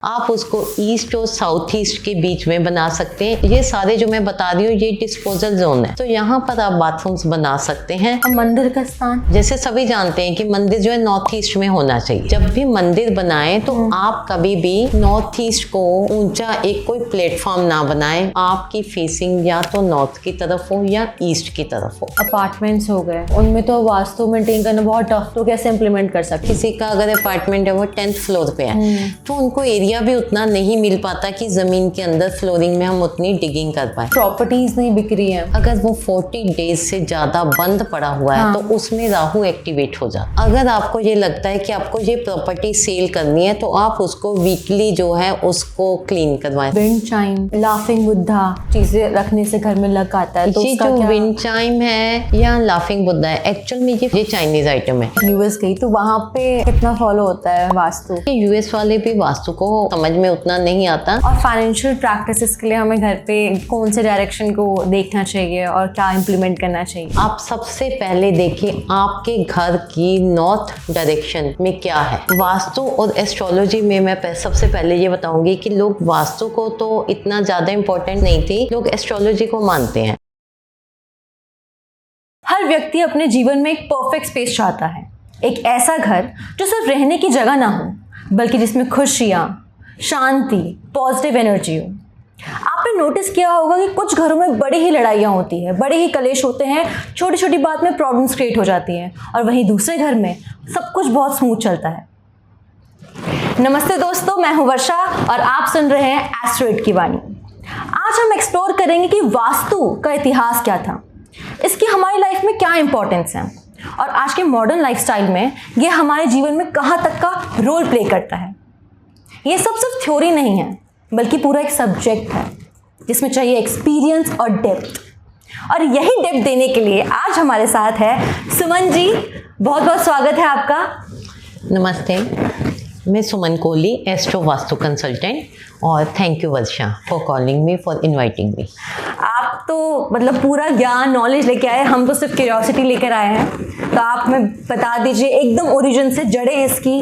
आप उसको ईस्ट और साउथ ईस्ट के बीच में बना सकते हैं। ये सारे जो मैं बता रही हूँ ये डिस्पोजल जोन है, तो यहाँ पर आप बाथरूम्स बना सकते हैं। मंदिर का स्थान, जैसे सभी जानते हैं कि मंदिर जो है नॉर्थ ईस्ट में होना चाहिए। जब भी मंदिर बनाएं तो आप कभी भी नॉर्थ ईस्ट को ऊंचा एक कोई प्लेटफॉर्म ना बनाएं। आपकी फेसिंग या तो नॉर्थ की तरफ हो या ईस्ट की तरफ हो। अपार्टमेंट्स हो गए, उनमें तो वास्तु मेंटेन करना बहुत टफ, तो कैसे इम्प्लीमेंट कर सकते? किसी का अगर अपार्टमेंट है वो 10th फ्लोर पे है तो उनको एरिया भी उतना नहीं मिल पाता कि जमीन के अंदर फ्लोरिंग में हम उतनी डिगिंग कर पाए। प्रॉपर्टीज नहीं बिक रही है, अगर वो 40 डेज से ज्यादा बंद पड़ा हुआ है तो उसमें राहु एक्टिवेट हो जाता। अगर आपको ये लगता है कि आपको ये प्रॉपर्टी सेल करनी है तो आप उसको वीकली जो है उसको क्लीन करवाएं। विंड चाइम, लाफिंग बुद्धा चीजें रखने से घर में लग आता है, तो ये जो विंड चाइम है या लाफिंग बुद्धा है, एक्चुअल में ये चाइनीज आइटम है। यूएस गई तो वहाँ पे कितना फॉलो होता है वास्तु? यूएस वाले भी वास्तु को समझ में उतना नहीं आता। और फाइनेंशियल प्रैक्टिसेस के लिए हमें घर पे कौन से डायरेक्शन को देखना चाहिए और क्या इम्प्लीमेंट करना चाहिए? आप सबसे पहले देखिए आपके घर की नॉर्थ डायरेक्शन में क्या है। वास्तु और एस्ट्रोलॉजी में मैं सबसे पहले ये बताऊंगी कि लोग वास्तु को तो इतना ज्यादा इम्पोर्टेंट नहीं थी, लोग एस्ट्रोलॉजी को मानते हैं। हर व्यक्ति अपने जीवन में एक परफेक्ट स्पेस चाहता है, एक ऐसा घर जो सिर्फ रहने की जगह ना हो बल्कि जिसमें खुशियाँ, शांति, पॉजिटिव एनर्जी हो। आपने नोटिस किया होगा कि कुछ घरों में बड़ी ही लड़ाइयाँ होती है, बड़े ही कलेश होते हैं, छोटी छोटी बात में प्रॉब्लम्स क्रिएट हो जाती हैं, और वहीं दूसरे घर में सब कुछ बहुत स्मूथ चलता है। नमस्ते दोस्तों, मैं हूँ वर्षा और आप सुन रहे हैं एस्ट्रोइड की वाणी। आज हम एक्सप्लोर करेंगे कि वास्तु का इतिहास क्या था, इसकी हमारी लाइफ में क्या इंपॉर्टेंस है, और आज के मॉडर्न लाइफस्टाइल में ये हमारे जीवन में कहाँ तक का रोल प्ले करता है। ये सब सिर्फ थ्योरी नहीं है बल्कि पूरा एक सब्जेक्ट है जिसमें चाहिए एक्सपीरियंस और डेप्थ, और यही डेप्थ देने के लिए आज हमारे साथ है सुमन जी। बहुत बहुत स्वागत है आपका। नमस्ते, मैं सुमन कोहली, एस्ट्रो वास्तु कंसल्टेंट, और thank you Varsha for calling me, for inviting me. आप तो मतलब पूरा ज्ञान नॉलेज लेके आए, हम तो सिर्फ क्यूरियोसिटी लेकर आए हैं, तो आप हमें बता दीजिए एकदम ओरिजिन से, जड़ें इसकी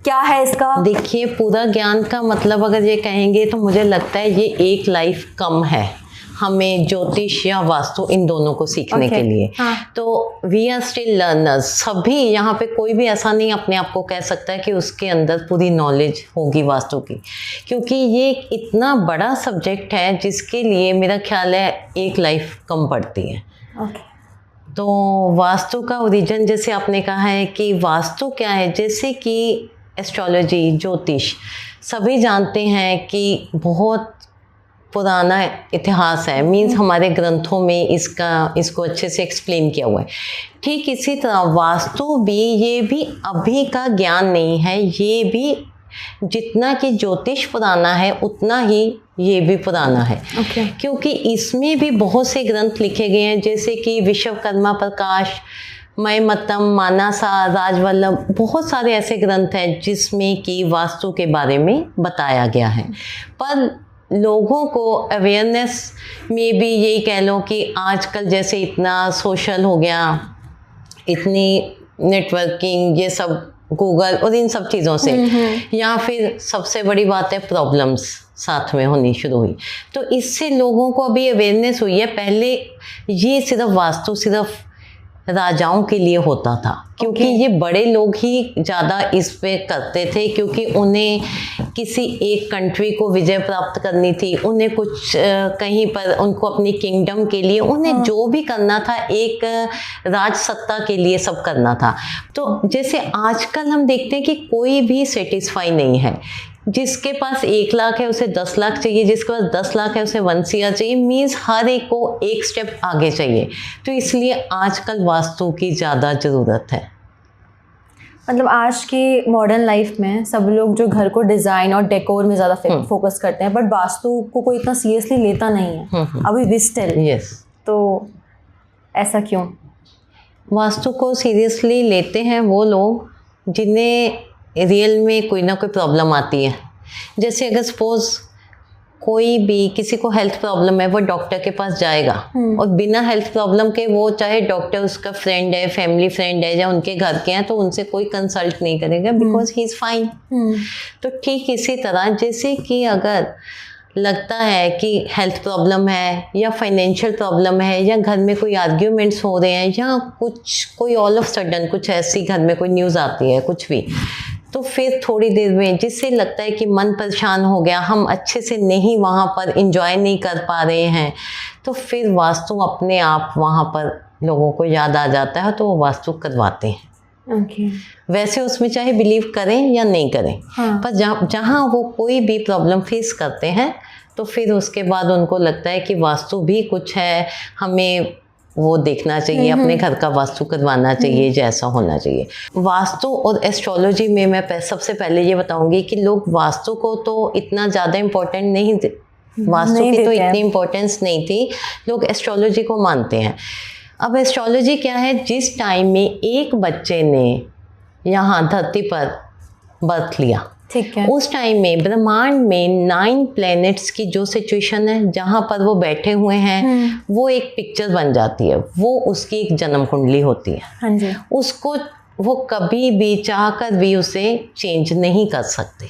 क्या है इसका? देखिए, पूरा ज्ञान का मतलब अगर ये कहेंगे तो मुझे लगता है ये एक लाइफ कम है हमें ज्योतिष या वास्तु इन दोनों को सीखने के लिए। तो वी आर स्टिल लर्नर्स। सभी यहाँ पे कोई भी ऐसा नहीं अपने आप को कह सकता है कि उसके अंदर पूरी नॉलेज होगी वास्तु की, क्योंकि ये इतना बड़ा सब्जेक्ट है जिसके लिए मेरा ख्याल है एक लाइफ कम पड़ती है। तो वास्तु का ओरिजिन, जैसे आपने कहा है कि वास्तु क्या है, जैसे कि एस्ट्रोलॉजी, ज्योतिष सभी जानते हैं कि बहुत पुराना इतिहास है। मीन्स हमारे ग्रंथों में इसको अच्छे से एक्सप्लेन किया हुआ है। ठीक इसी तरह वास्तु भी, ये भी अभी का ज्ञान नहीं है, ये भी जितना कि ज्योतिष पुराना है उतना ही ये भी पुराना है। क्योंकि इसमें भी बहुत से ग्रंथ लिखे गए हैं, जैसे कि विश्वकर्मा प्रकाश, मयमत्तम, मानसा, राजवल्लभ, बहुत सारे ऐसे ग्रंथ हैं जिसमें कि वास्तु के बारे में बताया गया है। पर लोगों को अवेयरनेस में भी यही कह लो कि आजकल जैसे इतना सोशल हो गया, इतनी नेटवर्किंग, ये सब गूगल और इन सब चीज़ों से, या फिर सबसे बड़ी बात है प्रॉब्लम्स साथ में होनी शुरू हुई, तो इससे लोगों को अभी अवेयरनेस हुई है। पहले ये सिर्फ वास्तु सिर्फ राजाओं के लिए होता था, क्योंकि ये बड़े लोग ही ज़्यादा इस पे करते थे, क्योंकि उन्हें किसी एक कंट्री को विजय प्राप्त करनी थी, उन्हें कुछ कहीं पर उनको अपनी किंगडम के लिए उन्हें जो भी करना था, एक राज सत्ता के लिए सब करना था। तो जैसे आजकल हम देखते हैं कि कोई भी सेटिस्फाई नहीं है। जिसके पास 1 लाख है उसे 10 लाख चाहिए, जिसके पास 10 लाख है उसे 1 CR चाहिए। मीन्स हर एक को एक स्टेप आगे चाहिए। तो इसलिए आजकल वास्तु की ज़्यादा ज़रूरत है। मतलब आज की मॉडर्न लाइफ में सब लोग जो घर को डिज़ाइन और डेकोर में ज़्यादा फोकस करते हैं, बट वास्तु को कोई इतना सीरियसली लेता नहीं है अभी भी स्टिल। यस। तो ऐसा क्यों? वास्तु को सीरियसली लेते हैं वो लोग जिन्हें रियल में कोई ना कोई प्रॉब्लम आती है। जैसे अगर सपोज कोई भी किसी को हेल्थ प्रॉब्लम है वो डॉक्टर के पास जाएगा, और बिना हेल्थ प्रॉब्लम के वो चाहे डॉक्टर उसका फ्रेंड है, फैमिली फ्रेंड है, या उनके घर के हैं, तो उनसे कोई कंसल्ट नहीं करेगा बिकॉज ही इज़ फाइन। तो ठीक इसी तरह जैसे कि अगर लगता है कि हेल्थ प्रॉब्लम है या फाइनेंशियल प्रॉब्लम है या घर में कोई आर्ग्यूमेंट्स हो रहे हैं या कुछ कोई ऑल ऑफ सडन कुछ ऐसी घर में कोई न्यूज़ आती है कुछ भी, तो फिर थोड़ी देर में जिससे लगता है कि मन परेशान हो गया, हम अच्छे से नहीं वहाँ पर इंजॉय नहीं कर पा रहे हैं, तो फिर वास्तु अपने आप वहाँ पर लोगों को याद आ जाता है, तो वो वास्तु करवाते हैं। वैसे उसमें चाहे बिलीव करें या नहीं करें, पर जहाँ वो कोई भी प्रॉब्लम फेस करते हैं तो फिर उसके बाद उनको लगता है कि वास्तु भी कुछ है, हमें वो देखना चाहिए, अपने घर का वास्तु करवाना चाहिए, जैसा होना चाहिए। वास्तु और एस्ट्रोलॉजी में मैं सबसे पहले ये बताऊंगी कि लोग वास्तु को तो इतना ज़्यादा इम्पोर्टेंट नहीं, वास्तु की तो इतनी इम्पोर्टेंस नहीं थी, लोग एस्ट्रोलॉजी को मानते हैं। अब एस्ट्रोलॉजी क्या है, जिस टाइम में एक बच्चे ने यहाँ धरती पर बर्थ लिया, ठीक है, उस टाइम में ब्रह्मांड में 9 प्लैनेट्स की जो सिचुएशन है जहाँ पर वो बैठे हुए हैं, वो एक पिक्चर बन जाती है, वो उसकी एक जन्म कुंडली होती है। हाँ जी। उसको वो कभी भी चाह कर भी उसे चेंज नहीं कर सकते।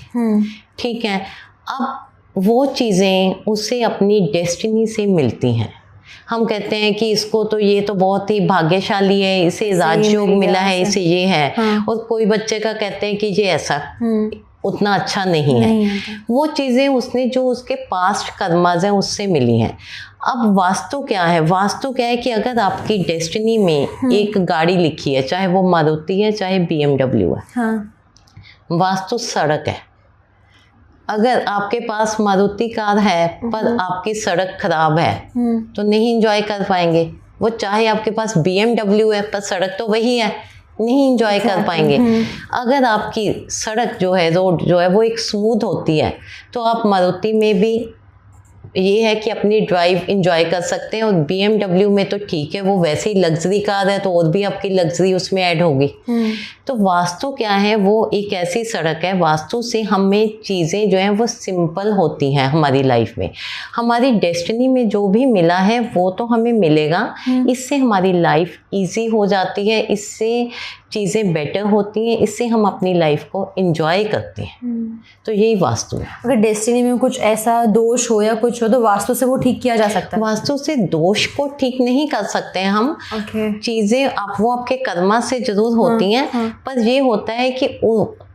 ठीक है, अब वो चीज़ें उसे अपनी डेस्टिनी से मिलती हैं। हम कहते हैं कि इसको तो ये तो बहुत ही भाग्यशाली है, इसे राजयोग मिला है, इसे ये है। और कोई बच्चे का कहते हैं कि ये ऐसा उतना अच्छा नहीं है। वो चीज़ें उसने जो उसके पास्ट कर्माज हैं उससे मिली हैं। अब वास्तु क्या है, वास्तु क्या है कि अगर आपकी डेस्टिनी में एक गाड़ी लिखी है, चाहे वो मारुति है चाहे BMW है, वास्तु सड़क है। अगर आपके पास मारुति कार है पर आपकी सड़क खराब है तो नहीं एंजॉय कर पाएंगे। वो चाहे आपके पास BMW है पर सड़क तो वही है, नहीं एंजॉय कर पाएंगे। अगर आपकी सड़क जो है, रोड जो है वो एक स्मूथ होती है, तो आप मारुति में भी ये है कि अपनी ड्राइव इंजॉय कर सकते हैं। और BMW में तो ठीक है, वो वैसे ही लग्जरी कार है तो और भी आपकी लग्जरी उसमें ऐड होगी। तो वास्तु क्या है, वो एक ऐसी सड़क है, वास्तु से हमें चीज़ें जो हैं वो सिंपल होती हैं हमारी लाइफ में। हमारी डेस्टिनी में जो भी मिला है वो तो हमें मिलेगा, इससे हमारी लाइफ ईजी हो जाती है, इससे चीज़ें बेटर होती हैं, इससे हम अपनी लाइफ को एंजॉय करते हैं। तो यही वास्तु है। अगर डेस्टिनी में कुछ ऐसा दोष हो या कुछ हो तो वास्तु से वो ठीक किया जा सकता है? वास्तु से दोष को ठीक नहीं कर सकते हैं हम। चीज़ें वो आपके कर्मा से जरूर होती हैं, पर ये होता है कि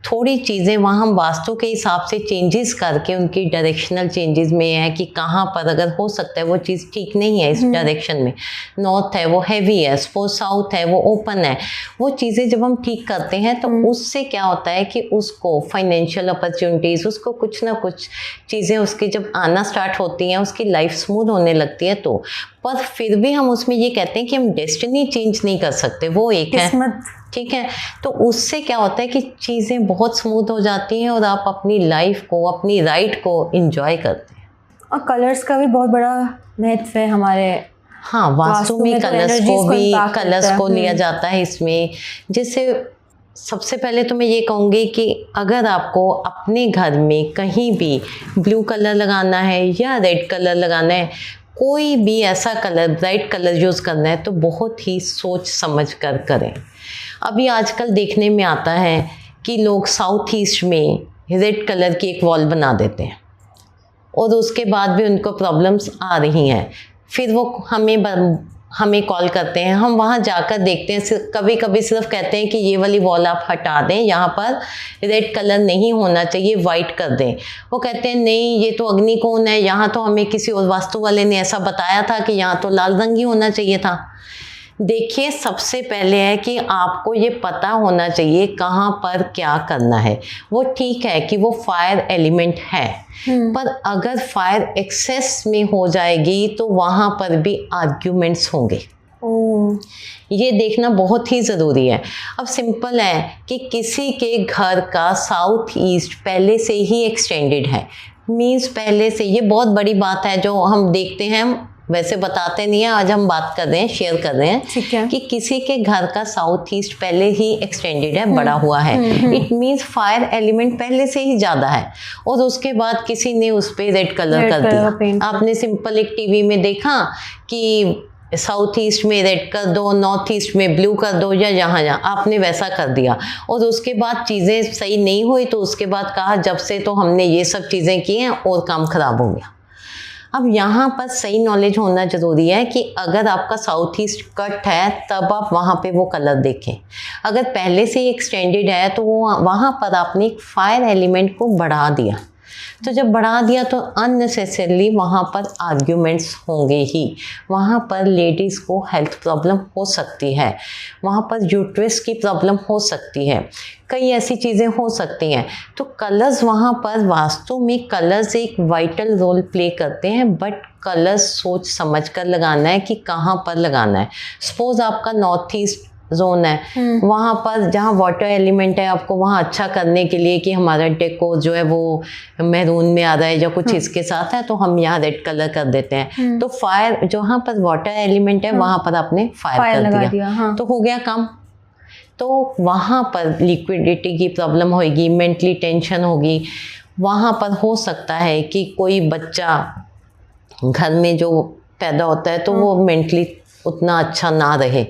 थोड़ी चीज़ें वहाँ हम वास्तु के हिसाब से चेंजेस करके, उनकी डायरेक्शनल चेंजेस में है कि कहाँ पर अगर हो सकता है वो चीज़ ठीक नहीं है इस डायरेक्शन में, नॉर्थ है वो हैवी है, साउथ है वो ओपन है, वो चीज़ें जब हम ठीक करते हैं तो उससे क्या होता है कि उसको फाइनेंशियल अपॉर्चुनिटीज़, उसको कुछ ना कुछ चीज़ें उसकी जब आना स्टार्ट होती हैं, उसकी लाइफ स्मूथ होने लगती है। तो पर फिर भी हम उसमें ये कहते हैं कि हम डेस्टिनी चेंज नहीं कर सकते, वो एक है, ठीक है। तो उससे क्या होता है कि चीज़ें बहुत स्मूथ हो जाती हैं और आप अपनी लाइफ को, अपनी राइड को एंजॉय करते हैं। और कलर्स का भी बहुत बड़ा महत्व है हमारे। हाँ, वास्तु में कलर्स को लिया जाता है इसमें। जैसे सबसे पहले तो मैं ये कहूँगी कि अगर आपको अपने घर में कहीं भी ब्लू कलर लगाना है या रेड कलर लगाना है, कोई भी ऐसा कलर, ब्राइट कलर यूज़ करना है, तो बहुत ही सोच समझ कर करें। अभी आजकल देखने में आता है कि लोग साउथ ईस्ट में रेड कलर की एक वॉल बना देते हैं और उसके बाद भी उनको प्रॉब्लम्स आ रही हैं। फिर वो हमें कॉल करते हैं, हम वहाँ जाकर देखते हैं, कभी कभी सिर्फ कहते हैं कि ये वाली वॉल आप हटा दें, यहाँ पर रेड कलर नहीं होना चाहिए, वाइट कर दें। वो कहते हैं नहीं ये तो अग्निकोण है, यहाँ तो हमें किसी और वास्तु वाले ने ऐसा बताया था कि यहाँ तो लाल रंग ही होना चाहिए था। देखिए, सबसे पहले है कि आपको ये पता होना चाहिए कहाँ पर क्या करना है। वो ठीक है कि वो फायर एलिमेंट है, पर अगर फायर एक्सेस में हो जाएगी तो वहाँ पर भी आर्ग्यूमेंट्स होंगे। ये देखना बहुत ही ज़रूरी है। अब सिंपल है कि किसी के घर का साउथ ईस्ट पहले से ही एक्सटेंडेड है, मीन्स पहले से, ये बहुत बड़ी बात है जो हम देखते हैं, वैसे बताते नहीं है, आज हम बात कर रहे हैं, शेयर कर रहे हैं कि किसी के घर का साउथ ईस्ट पहले ही एक्सटेंडेड है, बड़ा हुआ है, इट मीन्स फायर एलिमेंट पहले से ही ज़्यादा है, और उसके बाद किसी ने उस पर रेड कलर कर दिया। आपने सिंपल एक टीवी में देखा कि साउथ ईस्ट में रेड कर दो, नॉर्थ ईस्ट में ब्लू कर दो, या जहाँ जहाँ आपने वैसा कर दिया, और उसके बाद चीज़ें सही नहीं हुई तो उसके बाद कहा जब से तो हमने ये सब चीज़ें की हैं और काम खराब हो गया। अब यहाँ पर सही नॉलेज होना ज़रूरी है कि अगर आपका साउथ ईस्ट कट है तब आप वहाँ पे वो कलर देखें। अगर पहले से ही एक्सटेंडेड है तो वो वहाँ पर आपने एक फायर एलिमेंट को बढ़ा दिया, तो जब बढ़ा दिया तो अननेसेसरली वहाँ पर आर्ग्यूमेंट्स होंगे ही, वहाँ पर लेडीज़ को हेल्थ प्रॉब्लम हो सकती है, वहाँ पर यूट्रस की प्रॉब्लम हो सकती है, कई ऐसी चीज़ें हो सकती हैं। तो कलर्स वहाँ पर, वास्तु में कलर्स एक वाइटल रोल प्ले करते हैं, बट कलर्स सोच समझ कर लगाना है कि कहाँ पर लगाना है। सपोज़ आपका नॉर्थ ईस्ट जोन है, वहाँ पर जहाँ वाटर एलिमेंट है, आपको वहाँ अच्छा करने के लिए कि हमारा डेको जो है वो मैरून में आ रहा है या कुछ इसके साथ है, तो हम यहाँ रेड कलर कर देते हैं। तो फायर, जहाँ पर वाटर एलिमेंट है वहाँ पर आपने फायर कर दिया, तो हो गया काम। तो वहाँ पर लिक्विडिटी की प्रॉब्लम होगी, मेंटली टेंशन होगी, वहाँ पर हो सकता है कि कोई बच्चा घर में जो पैदा होता है तो वो मेंटली उतना अच्छा ना रहे।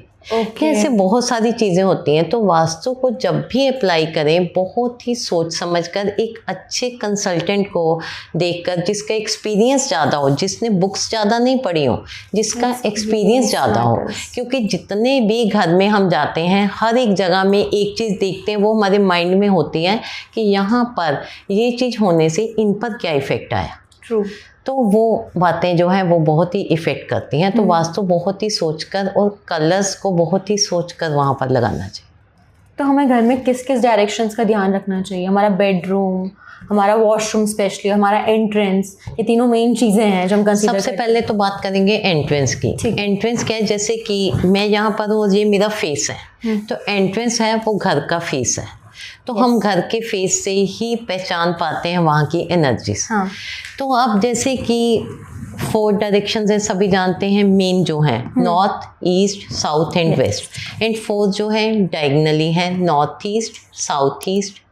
ऐसे बहुत सारी चीज़ें होती हैं। तो वास्तु को जब भी अप्लाई करें बहुत ही सोच समझकर, एक अच्छे कंसल्टेंट को देखकर जिसका एक्सपीरियंस ज़्यादा हो, जिसने बुक्स ज़्यादा नहीं पढ़ी हो, जिसका एक्सपीरियंस ज़्यादा हो। क्योंकि जितने भी घर में हम जाते हैं हर एक जगह में एक चीज़ देखते हैं, वो हमारे माइंड में होती है कि यहाँ पर ये चीज़ होने से इन पर क्या इफ़ेक्ट आया। ट्रू। तो वो बातें जो हैं वो बहुत ही इफ़ेक्ट करती हैं। तो वास्तु बहुत ही सोचकर और कलर्स को बहुत ही सोचकर वहाँ पर लगाना चाहिए। तो हमें घर में किस किस डायरेक्शंस का ध्यान रखना चाहिए? हमारा बेडरूम, हमारा वॉशरूम स्पेशली, हमारा एंट्रेंस, ये तीनों मेन चीज़ें हैं जो हम कंसीडर करते हैं। सबसे पहले तो बात करेंगे एंट्रेंस की। एंट्रेंस क्या है, जैसे कि मैं यहाँ पर हूँ, ये मेरा फेस है, तो एंट्रेंस है वो घर का फेस है, तो हम घर के फेस से ही पहचान पाते हैं वहाँ की एनर्जीज। तो अब जैसे कि 4 डायरेक्शंस हैं, सभी जानते हैं मेन जो हैं, north, east, south and west, and 4 जो है डायगनली है, north east,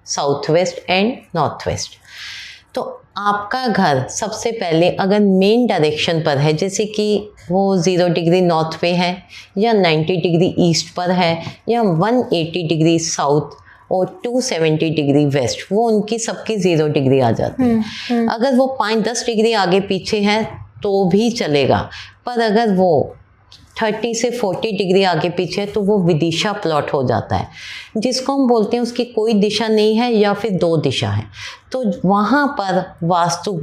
south west and north west. तो आपका घर सबसे पहले अगर मेन डायरेक्शन पर है, जैसे कि वो 0 डिग्री नॉर्थ पे है, या 90 डिग्री ईस्ट पर है, या 180 डिग्री साउथ और 270 डिग्री वेस्ट, वो उनकी सबकी 0 डिग्री आ जाती है। अगर वो 5-10 डिग्री आगे पीछे है तो भी चलेगा, पर अगर वो 30 से 40 डिग्री आगे पीछे है तो वो विदिशा प्लॉट हो जाता है, जिसको हम बोलते हैं उसकी कोई दिशा नहीं है या फिर 2 दिशा है। तो वहाँ पर वास्तु,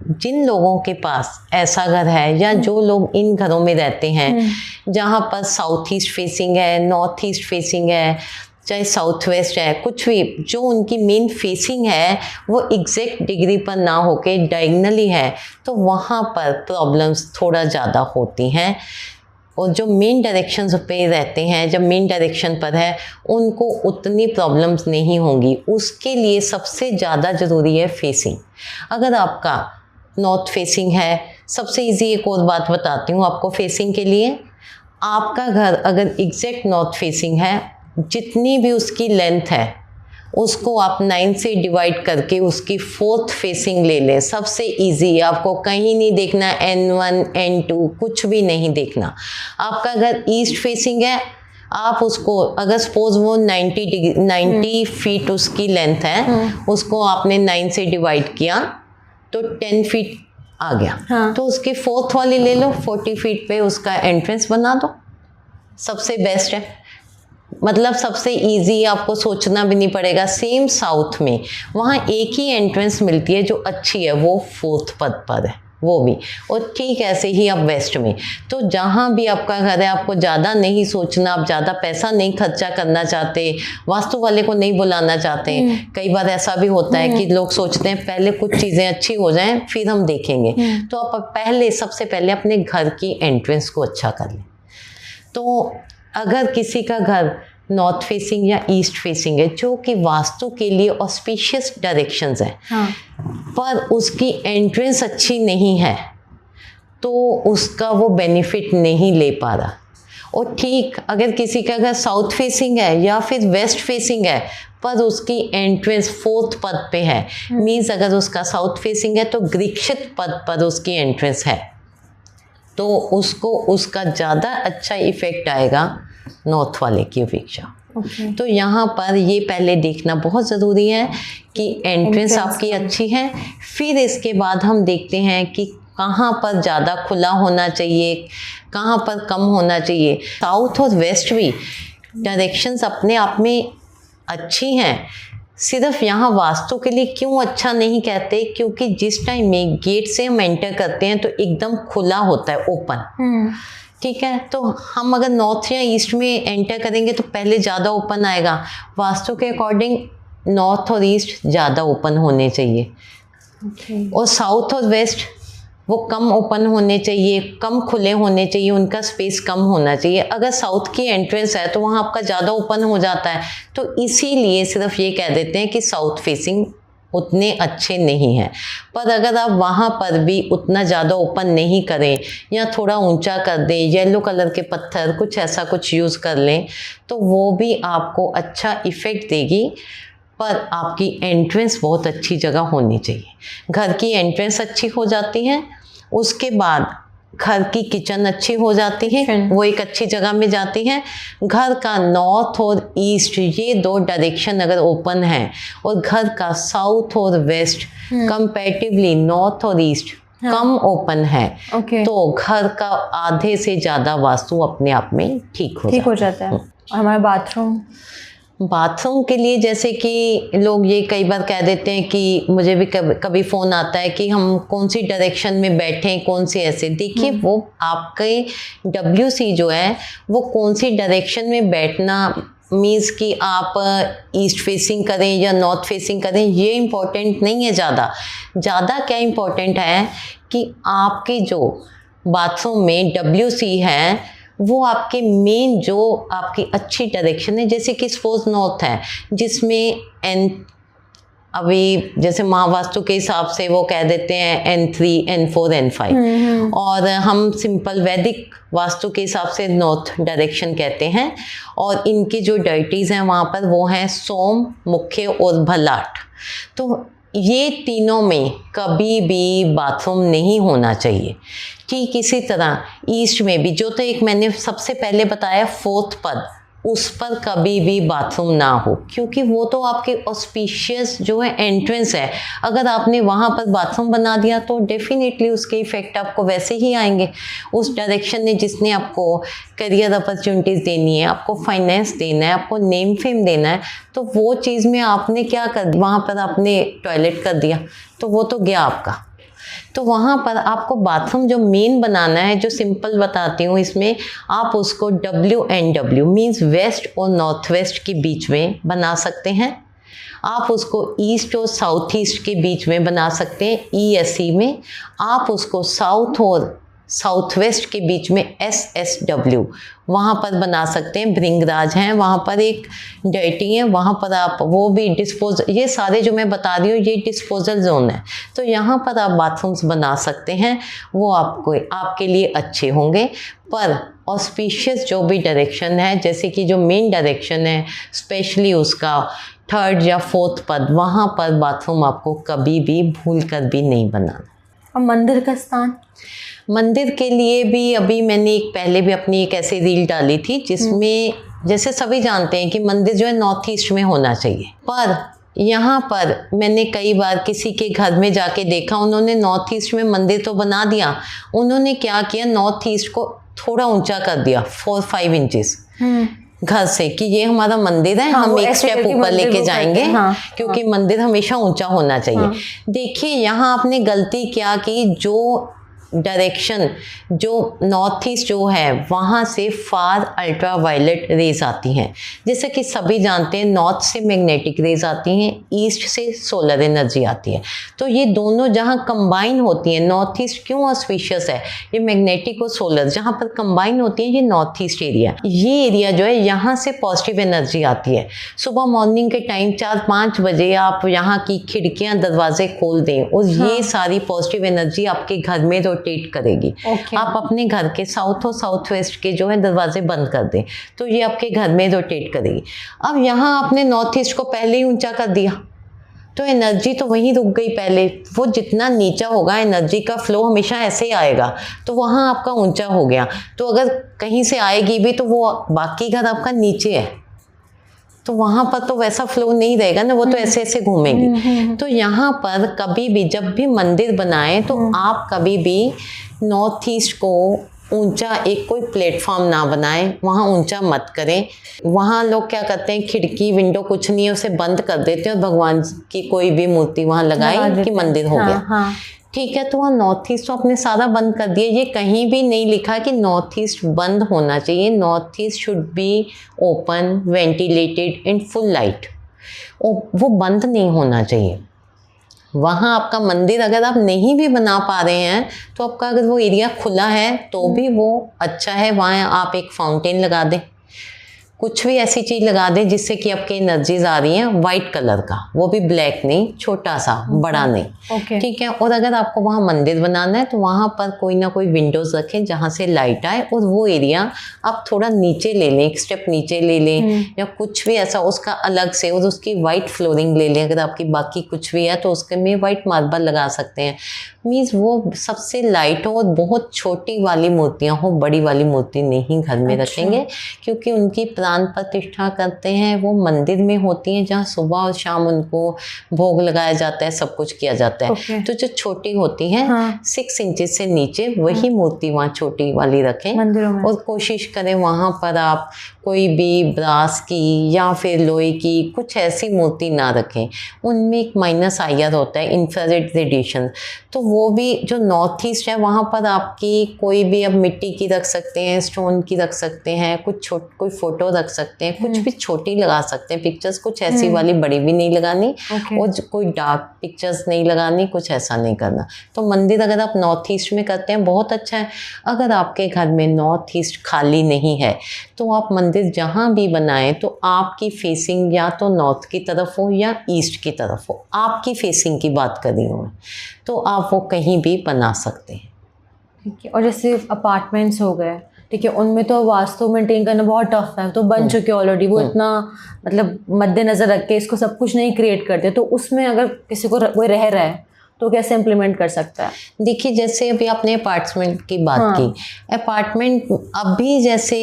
जिन लोगों के पास ऐसा घर है या जो लोग इन घरों में रहते हैं जहाँ पर साउथ ईस्ट फेसिंग है, नॉर्थ ईस्ट फेसिंग है, चाहे साउथ वेस्ट है, कुछ भी जो उनकी मेन फेसिंग है वो एग्जैक्ट डिग्री पर ना होके डायगनली है, तो वहाँ पर प्रॉब्लम्स थोड़ा ज़्यादा होती हैं। और जो मेन डायरेक्शंस पे रहते हैं, जब मेन डायरेक्शन पर है, उनको उतनी प्रॉब्लम्स नहीं होंगी। उसके लिए सबसे ज़्यादा ज़रूरी है फेसिंग। अगर आपका नॉर्थ फेसिंग है, सबसे इजी एक और बात बताती हूँ आपको फेसिंग के लिए। आपका घर अगर एग्जैक्ट नॉर्थ फेसिंग है, जितनी भी उसकी लेंथ है उसको आप 9 से डिवाइड करके उसकी 4th फेसिंग ले लें। सबसे इजी, आपको कहीं नहीं देखना, N1 N2 कुछ भी नहीं देखना। आपका अगर ईस्ट फेसिंग है, आप उसको अगर सपोज वो 90 फीट उसकी लेंथ है, उसको आपने 9 से डिवाइड किया तो 10 फीट आ गया। तो उसकी 4th वाली ले लो, 40 फीट पे उसका एंट्रेंस बना दो, सबसे बेस्ट है। मतलब सबसे इजी, आपको सोचना भी नहीं पड़ेगा। सेम साउथ में वहाँ एक ही एंट्रेंस मिलती है जो अच्छी है, वो 4th पद पर है वो भी, और ठीक ऐसे ही अब वेस्ट में। तो जहाँ भी आपका घर है, आपको ज़्यादा नहीं सोचना, आप ज़्यादा पैसा नहीं खर्चा करना चाहते, वास्तु वाले को नहीं बुलाना चाहते। कई बार ऐसा भी होता है कि लोग सोचते हैं पहले कुछ चीज़ें अच्छी हो जाएं फिर हम देखेंगे। तो आप सबसे पहले अपने घर की एंट्रेंस को अच्छा कर लें। तो अगर किसी का घर नॉर्थ फेसिंग या ईस्ट फेसिंग है, जो कि वास्तु के लिए ऑस्पिशियस डायरेक्शंस है, पर उसकी एंट्रेंस अच्छी नहीं है, तो उसका वो बेनिफिट नहीं ले पा रहा। और ठीक अगर किसी का घर साउथ फेसिंग है या फिर वेस्ट फेसिंग है पर उसकी एंट्रेंस 4th पद पे है, मीन्स अगर उसका साउथ फेसिंग है तो ग्रीक्षित पद पर उसकी एंट्रेंस है, तो उसको उसका ज़्यादा अच्छा इफेक्ट आएगा नॉर्थ वाले की अपेक्षा। तो यहाँ पर ये पहले देखना बहुत ज़रूरी है कि एंट्रेंस आपकी अच्छी है। फिर इसके बाद हम देखते हैं कि कहाँ पर ज़्यादा खुला होना चाहिए, कहाँ पर कम होना चाहिए। साउथ और वेस्ट भी डायरेक्शंस अपने आप में अच्छी हैं, सिर्फ यहाँ वास्तु के लिए क्यों अच्छा नहीं कहते, क्योंकि जिस टाइम में गेट से हम एंटर करते हैं तो एकदम खुला होता है, ओपन। ठीक है, तो हम अगर नॉर्थ या ईस्ट में एंटर करेंगे तो पहले ज़्यादा ओपन आएगा। वास्तु के अकॉर्डिंग नॉर्थ और ईस्ट ज़्यादा ओपन होने चाहिए और साउथ और वेस्ट वो कम ओपन होने चाहिए, कम खुले होने चाहिए, उनका स्पेस कम होना चाहिए। अगर साउथ की एंट्रेंस है तो वहाँ आपका ज़्यादा ओपन हो जाता है, तो इसीलिए सिर्फ ये कह देते हैं कि साउथ फेसिंग उतने अच्छे नहीं हैं। पर अगर आप वहाँ पर भी उतना ज़्यादा ओपन नहीं करें या थोड़ा ऊंचा कर दें, येलो कलर के पत्थर कुछ ऐसा कुछ यूज़ कर लें, तो वो भी आपको अच्छा इफ़ेक्ट देगी। पर आपकी एंट्रेंस बहुत अच्छी जगह होनी चाहिए। घर की एंट्रेंस अच्छी हो जाती है, उसके बाद घर की किचन अच्छी हो जाती है, वो एक अच्छी जगह में जाती है। घर का नॉर्थ और ईस्ट ये 2 डायरेक्शन अगर ओपन है और घर का साउथ और वेस्ट कंपैरेटिवली नॉर्थ और ईस्ट कम ओपन है, तो घर का आधे से ज़्यादा वास्तु अपने आप में ठीक हो जाता है। और हमारा बाथरूम के लिए जैसे कि लोग ये कई बार कह देते हैं कि मुझे भी कभी फ़ोन आता है कि हम कौन सी डायरेक्शन में बैठें, कौन सी ऐसे। देखिए वो आपके WC जो है वो कौन सी डायरेक्शन में बैठना, मीन्स कि आप ईस्ट फेसिंग करें या नॉर्थ फेसिंग करें, ये इम्पोर्टेंट नहीं है। ज़्यादा क्या इम्पोर्टेंट है कि आपके जो बाथरूम में WC है वो आपके मेन जो आपकी अच्छी डायरेक्शन है, जैसे कि सपोज नॉर्थ है जिसमें अभी जैसे महावास्तु के हिसाब से वो कह देते हैं N3, N4, N5 और हम सिंपल वैदिक वास्तु के हिसाब से नॉर्थ डायरेक्शन कहते हैं। और इनकी जो डाइटीज़ हैं वहाँ पर वो हैं सोम, मुख्य और भलाट। तो ये तीनों में कभी भी बाथरूम नहीं होना चाहिए। ठीक इसी तरह ईस्ट में भी जो तो एक मैंने सबसे पहले बताया 4th पद, उस पर कभी भी बाथरूम ना हो, क्योंकि वो तो आपके ऑस्पिशियस जो है एंट्रेंस है। अगर आपने वहाँ पर बाथरूम बना दिया तो डेफिनेटली उसके इफ़ेक्ट आपको वैसे ही आएंगे। उस डायरेक्शन ने जिसने आपको करियर अपॉर्चुनिटीज़ देनी है, आपको फाइनेंस देना है, आपको नेम फेम देना है, तो वो चीज़ में आपने क्या कर दिया, वहाँ पर आपने टॉयलेट कर दिया तो वो तो गया आपका। तो वहाँ पर आपको बाथरूम जो मेन बनाना है, जो सिंपल बताती हूँ, इसमें आप उसको WNW मीन्स वेस्ट और नॉर्थ वेस्ट के बीच में बना सकते हैं। आप उसको ईस्ट और साउथ ईस्ट के बीच में बना सकते हैं ESE में। आप उसको साउथ और साउथ वेस्ट के बीच में SSW वहाँ पर बना सकते हैं। भृंगराज हैं वहाँ पर, एक डेटी है वहाँ पर, आप वो भी ये सारे जो मैं बता रही हूँ ये डिस्पोजल जोन है, तो यहाँ पर आप बाथरूम्स बना सकते हैं। वो आपके लिए अच्छे होंगे। पर ऑस्पिशियस जो भी डायरेक्शन है, जैसे कि जो मेन डायरेक्शन है स्पेशली उसका 3rd या 4th पद, वहाँ पर बाथरूम आपको कभी भी भूल कर भी नहीं बनाना। और मंदिर का स्थान, मंदिर के लिए भी अभी मैंने पहले भी अपनी एक ऐसी रील डाली थी जिसमें जैसे सभी जानते हैं कि मंदिर जो है नॉर्थ ईस्ट में होना चाहिए। पर यहाँ पर मैंने कई बार किसी के घर में जाके देखा, उन्होंने नॉर्थ ईस्ट में मंदिर तो बना दिया, उन्होंने क्या किया, नॉर्थ ईस्ट को थोड़ा ऊंचा कर दिया 4-5 इंचेस घर से, कि ये हमारा मंदिर है। हम एक स्टेप ऊपर लेके जाएंगे। क्योंकि मंदिर हमेशा ऊंचा होना चाहिए। देखिए यहाँ आपने गलती क्या की, जो डायरेक्शन जो नॉर्थ ईस्ट जो है वहाँ से फार अल्ट्रा वायलेट रेज आती हैं। जैसे कि सभी जानते हैं नॉर्थ से मैग्नेटिक रेज आती हैं, ईस्ट से सोलर एनर्जी आती है। तो ये दोनों जहाँ कंबाइन होती हैं, नॉर्थ ईस्ट क्यों ऑस्पिशियस है, ये मैग्नेटिक और सोलर जहाँ पर कंबाइन होती हैं, ये नॉर्थ ईस्ट एरिया, ये एरिया जो है यहाँ से पॉजिटिव एनर्जी आती है। सुबह मॉर्निंग के टाइम 4-5 बजे आप यहाँ की खिड़कियाँ दरवाजे खोल दें और ये सारी पॉजिटिव एनर्जी आपके घर में रोटेट करेगी। आप अपने घर के साउथ और साउथ वेस्ट के जो है दरवाजे बंद कर दें तो ये आपके घर में रोटेट करेगी। अब यहाँ आपने नॉर्थ ईस्ट को पहले ही ऊंचा कर दिया तो एनर्जी तो वहीं रुक गई। पहले वो जितना नीचा होगा एनर्जी का फ्लो हमेशा ऐसे ही आएगा, तो वहाँ आपका ऊंचा हो गया। तो अगर कहीं से आएगी भी तो वो बाकी घर आपका नीचे है, तो वहाँ पर तो वैसा फ्लो नहीं रहेगा ना, वो तो ऐसे ऐसे घूमेगी। तो यहाँ पर कभी भी जब भी मंदिर बनाए तो आप कभी भी नॉर्थ ईस्ट को ऊंचा एक कोई प्लेटफॉर्म ना बनाएं, वहाँ ऊंचा मत करें। वहाँ लोग क्या करते हैं, खिड़की विंडो कुछ नहीं है उसे बंद कर देते हैं और भगवान की कोई भी मूर्ति वहाँ लगाई कि मंदिर हो गया। ठीक है, तो वहाँ नॉर्थ ईस्ट तो आपने सारा बंद कर दिया। ये कहीं भी नहीं लिखा कि नॉर्थ ईस्ट बंद होना चाहिए। North east should be open, ventilated and full light. वो बंद नहीं होना चाहिए। वहाँ आपका मंदिर अगर आप नहीं भी बना पा रहे हैं तो आपका अगर वो एरिया खुला है तो भी वो अच्छा है। वहाँ आप एक फाउंटेन लगा दें, कुछ भी ऐसी चीज़ लगा दें जिससे कि आपके एनर्जीज आ रही हैं, वाइट कलर का, वो भी ब्लैक नहीं, छोटा सा, बड़ा नहीं। ठीक है। और अगर आपको वहाँ मंदिर बनाना है तो वहाँ पर कोई ना कोई विंडोज़ रखें जहाँ से लाइट आए, और वो एरिया आप थोड़ा नीचे ले लें, एक स्टेप नीचे ले लें या कुछ भी ऐसा उसका अलग से, और उसकी वाइट फ्लोरिंग ले लें। अगर आपकी बाकी कुछ भी है तो उसके में वाइट मार्बल लगा सकते हैं। मीन्स वो सबसे लाइट हो और बहुत छोटी वाली मूर्तियाँ हो, बड़ी वाली मूर्ति नहीं घर में रखेंगे, क्योंकि उनकी प्राण प्रतिष्ठा करते हैं वो मंदिर में होती हैं जहाँ सुबह और शाम उनको भोग लगाया जाता है, सब कुछ किया जाता है। तो जो छोटी होती हैं 6 इंचेस से नीचे वही मूर्ति वहाँ छोटी वाली रखें, और कोशिश करें वहाँ पर आप कोई भी ब्रास की या फिर लोहे की कुछ ऐसी मूर्ति ना रखें। उनमें एक माइनस आईआर होता है, इंफ्रारेड रेडिएशन। तो वो भी जो नॉर्थ ईस्ट है वहाँ पर आपकी कोई भी, अब मिट्टी की रख सकते हैं, स्टोन की रख सकते हैं, कोई फोटो रख सकते हैं, कुछ भी छोटी लगा सकते हैं पिक्चर्स, कुछ ऐसी वाली बड़ी भी नहीं लगानी, और कोई डार्क पिक्चर्स नहीं लगानी, कुछ ऐसा नहीं करना। तो मंदिर अगर आप नॉर्थ ईस्ट में करते हैं बहुत अच्छा है। अगर आपके घर में नॉर्थ ईस्ट खाली नहीं है तो आप मंदिर जहाँ भी बनाएं तो आपकी फेसिंग या तो नॉर्थ की तरफ हो या ईस्ट की तरफ हो, आपकी फेसिंग की बात कर रही हूँ मैं, तो आप वो कहीं भी बना सकते हैं। ठीक है। और जैसे अपार्टमेंट्स हो गए, ठीक है, उनमें तो वास्तु मेंटेन करना बहुत टफ है, तो बन चुके ऑलरेडी, वो इतना मतलब मद्देनजर रख के इसको सब कुछ नहीं क्रिएट करते, तो उसमें अगर किसी को कोई रह रहा है तो कैसे इम्प्लीमेंट कर सकता है? देखिए, जैसे अभी आपने अपार्टमेंट की बात की, अपार्टमेंट अभी जैसे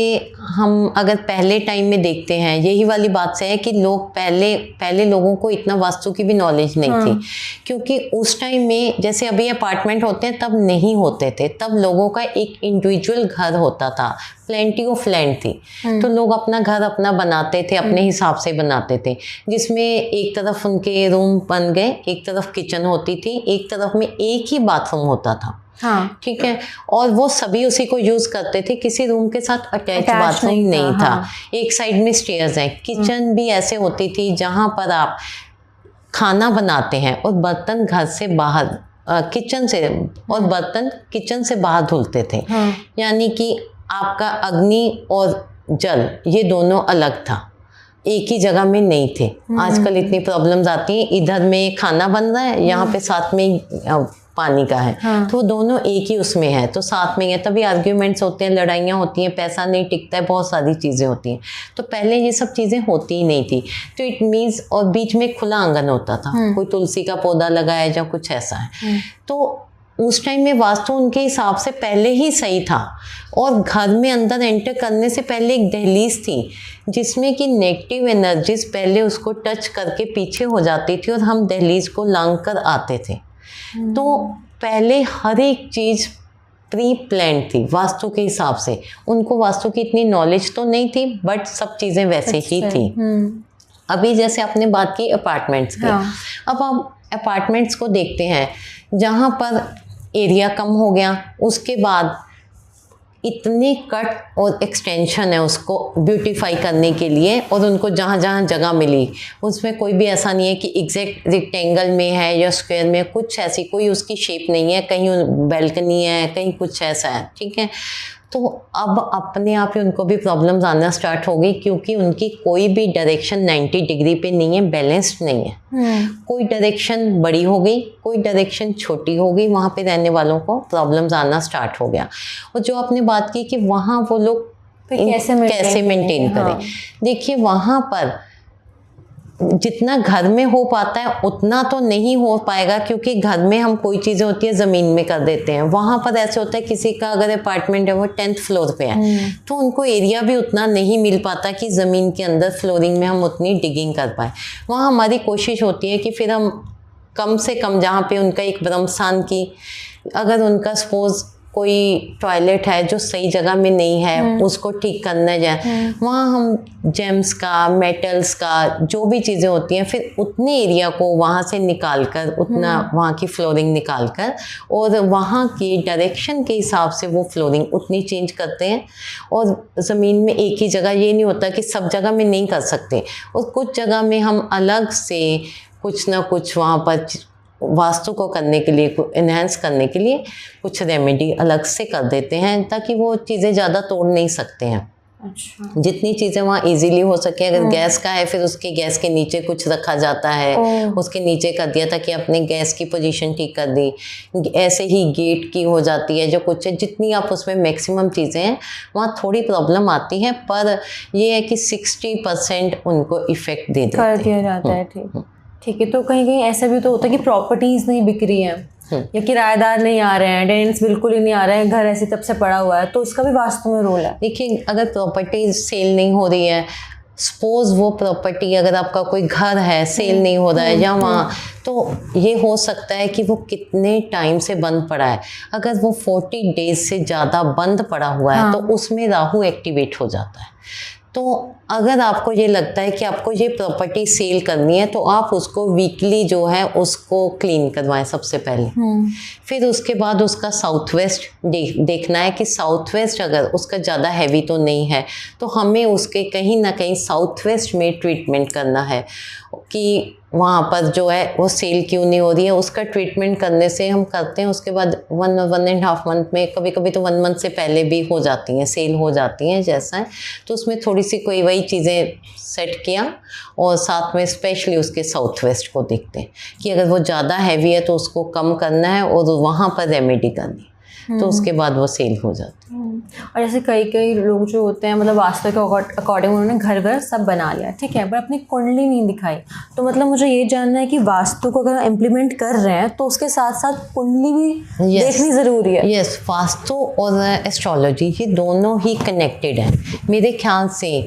हम अगर पहले टाइम में देखते हैं, यही वाली बात से है कि लोग पहले लोगों को इतना वास्तु की भी नॉलेज नहीं थी, क्योंकि उस टाइम में जैसे अभी अपार्टमेंट होते हैं तब नहीं होते थे। तब लोगों का एक इंडिविजुअल घर होता था, प्लेंटी ऑफ लैंड थी, तो लोग अपना घर अपना बनाते थे, अपने हिसाब से बनाते थे, जिसमें एक तरफ उनके रूम बन गए, एक तरफ किचन होती थी, एक तरफ में एक ही बाथरूम होता था। ठीक है। और वो सभी उसी को यूज करते थे, किसी रूम के साथ अटैच बाथरूम नहीं था। एक साइड में स्टेयर्स हैं। किचन भी ऐसे होती थी जहाँ पर आप खाना बनाते हैं और बर्तन घर से बाहर किचन से, और बर्तन किचन से बाहर धुलते थे। यानी कि आपका अग्नि और जल ये दोनों अलग था, एक ही जगह में नहीं थे। आजकल इतनी प्रॉब्लम्स आती हैं, इधर में खाना बन रहा है, यहाँ पे साथ में पानी का है, तो दोनों एक ही उसमें है, तो साथ में है, तभी आर्ग्यूमेंट्स होते हैं, लड़ाइयाँ होती हैं, पैसा नहीं टिकता है, बहुत सारी चीज़ें होती हैं। तो पहले ये सब चीज़ें होती ही नहीं थी। तो इट मीन्स, और बीच में खुला आंगन होता था, कोई तुलसी का पौधा लगाया या कुछ ऐसा है। तो उस टाइम में वास्तु उनके हिसाब से पहले ही सही था। और घर में अंदर एंटर करने से पहले एक दहलीज थी जिसमें कि नेगेटिव एनर्जीज पहले उसको टच करके पीछे हो जाती थी और हम दहलीज को लांग कर आते थे। तो पहले हर एक चीज़ प्री प्लान थी वास्तु के हिसाब से। उनको वास्तु की इतनी नॉलेज तो नहीं थी, बट सब चीज़ें वैसे ही थी। अभी जैसे आपने बात की अपार्टमेंट्स की, अब हम अपार्टमेंट्स को देखते हैं जहाँ पर एरिया कम हो गया, उसके बाद इतनी कट और एक्सटेंशन है उसको ब्यूटीफाई करने के लिए, और उनको जहाँ जहाँ जगह मिली उसमें कोई भी ऐसा नहीं है कि एग्जैक्ट रेक्टेंगल में है या स्क्वायर में, कुछ ऐसी कोई उसकी शेप नहीं है, कहीं बैल्कनी है, कहीं कुछ ऐसा है। ठीक है। तो अब अपने आप ही उनको भी प्रॉब्लम्स आना स्टार्ट हो गई, क्योंकि उनकी कोई भी डायरेक्शन 90 डिग्री पे नहीं है, बैलेंस्ड नहीं है। कोई डायरेक्शन बड़ी हो गई, कोई डायरेक्शन छोटी हो गई, वहाँ पे रहने वालों को प्रॉब्लम्स आना स्टार्ट हो गया। और जो आपने बात की कि वहाँ वो लोग कैसे मेंटेन करें, देखिए वहाँ पर जितना घर में हो पाता है उतना तो नहीं हो पाएगा, क्योंकि घर में हम कोई चीज़ें होती है ज़मीन में कर देते हैं। वहाँ पर ऐसे होता है किसी का अगर अपार्टमेंट है वो 10th फ्लोर पे है, तो उनको एरिया भी उतना नहीं मिल पाता कि ज़मीन के अंदर फ्लोरिंग में हम उतनी डिगिंग कर पाए। वहाँ हमारी कोशिश होती है कि फिर हम कम से कम जहाँ पे उनका एक ब्रह्मस्थान की, अगर उनका सपोज कोई टॉयलेट है जो सही जगह में नहीं है, उसको ठीक करना जाए, वहाँ हम जेम्स का, मेटल्स का, जो भी चीज़ें होती हैं, फिर उतने एरिया को वहाँ से निकाल कर, उतना वहाँ की फ्लोरिंग निकाल कर और वहाँ की डायरेक्शन के हिसाब से वो फ्लोरिंग उतनी चेंज करते हैं। और ज़मीन में एक ही जगह ये नहीं होता कि सब जगह में नहीं कर सकते, और कुछ जगह में हम अलग से कुछ ना कुछ वहाँ पर वास्तु को करने के लिए, इन्हेंस करने के लिए कुछ रेमेडी अलग से कर देते हैं, ताकि वो चीज़ें ज़्यादा तोड़ नहीं सकते हैं। अच्छा। जितनी चीज़ें वहाँ इजीली हो सके। अगर गैस का है, फिर उसके गैस के नीचे कुछ रखा जाता है, उसके नीचे कर दिया ताकि अपने गैस की पोजीशन ठीक कर दी। ऐसे ही गेट की हो जाती है, जो कुछ है, जितनी आप उसमें मैक्सिमम चीज़ें हैं, वहाँ थोड़ी प्रॉब्लम आती है, पर ये है कि 60% उनको इफ़ेक्ट दे देते कर दिया जाता है। ठीक है। तो कहीं कहीं ऐसा भी तो होता है कि प्रॉपर्टीज़ नहीं बिक रही हैं या किराएदार नहीं आ रहे हैं, टेनेंट्स बिल्कुल ही नहीं आ रहे हैं, घर ऐसे तब से पड़ा हुआ है, तो उसका भी वास्तु में रोल है। देखिए, अगर प्रॉपर्टी सेल नहीं हो रही है, सपोज वो प्रॉपर्टी, अगर आपका कोई घर है सेल नहीं हो रहा है या वहाँ, तो ये हो सकता है कि वो कितने टाइम से बंद पड़ा है। अगर वो 40 डेज से ज़्यादा बंद पड़ा हुआ है, तो उसमें राहु एक्टिवेट हो जाता है। तो अगर आपको ये लगता है कि आपको ये प्रॉपर्टी सेल करनी है, तो आप उसको वीकली जो है उसको क्लीन करवाएं सबसे पहले। फिर उसके बाद उसका साउथ वेस्ट देखना है कि साउथ वेस्ट अगर उसका ज़्यादा हैवी तो नहीं है, तो हमें उसके कहीं ना कहीं साउथ वेस्ट में ट्रीटमेंट करना है कि वहाँ पर जो है वो सेल क्यों नहीं हो रही है। उसका ट्रीटमेंट करने से हम करते हैं, उसके बाद 1.5 मंथ में, कभी कभी तो 1 मंथ से पहले भी हो जाती हैं, सेल हो जाती हैं जैसा है। तो उसमें थोड़ी सी कोई वही चीज़ें सेट किया, और साथ में स्पेशली उसके साउथ वेस्ट को देखते हैं कि अगर वो ज़्यादा हैवी है तो उसको कम करना है और वहाँ पर रेमेडी करनी, तो उसके बाद वो सेल हो जाती है। और जैसे कई लोग जो होते हैं, मतलब वास्तु के अकॉर्डिंग उन्होंने घर सब बना लिया, ठीक है, पर अपनी कुंडली नहीं दिखाई। तो मतलब मुझे ये जानना है कि वास्तु को अगर इम्प्लीमेंट कर रहे हैं तो उसके साथ साथ कुंडली भी देखनी ज़रूरी है। यस, वास्तु और एस्ट्रोलॉजी ये दोनों ही कनेक्टेड हैं मेरे ख्याल से।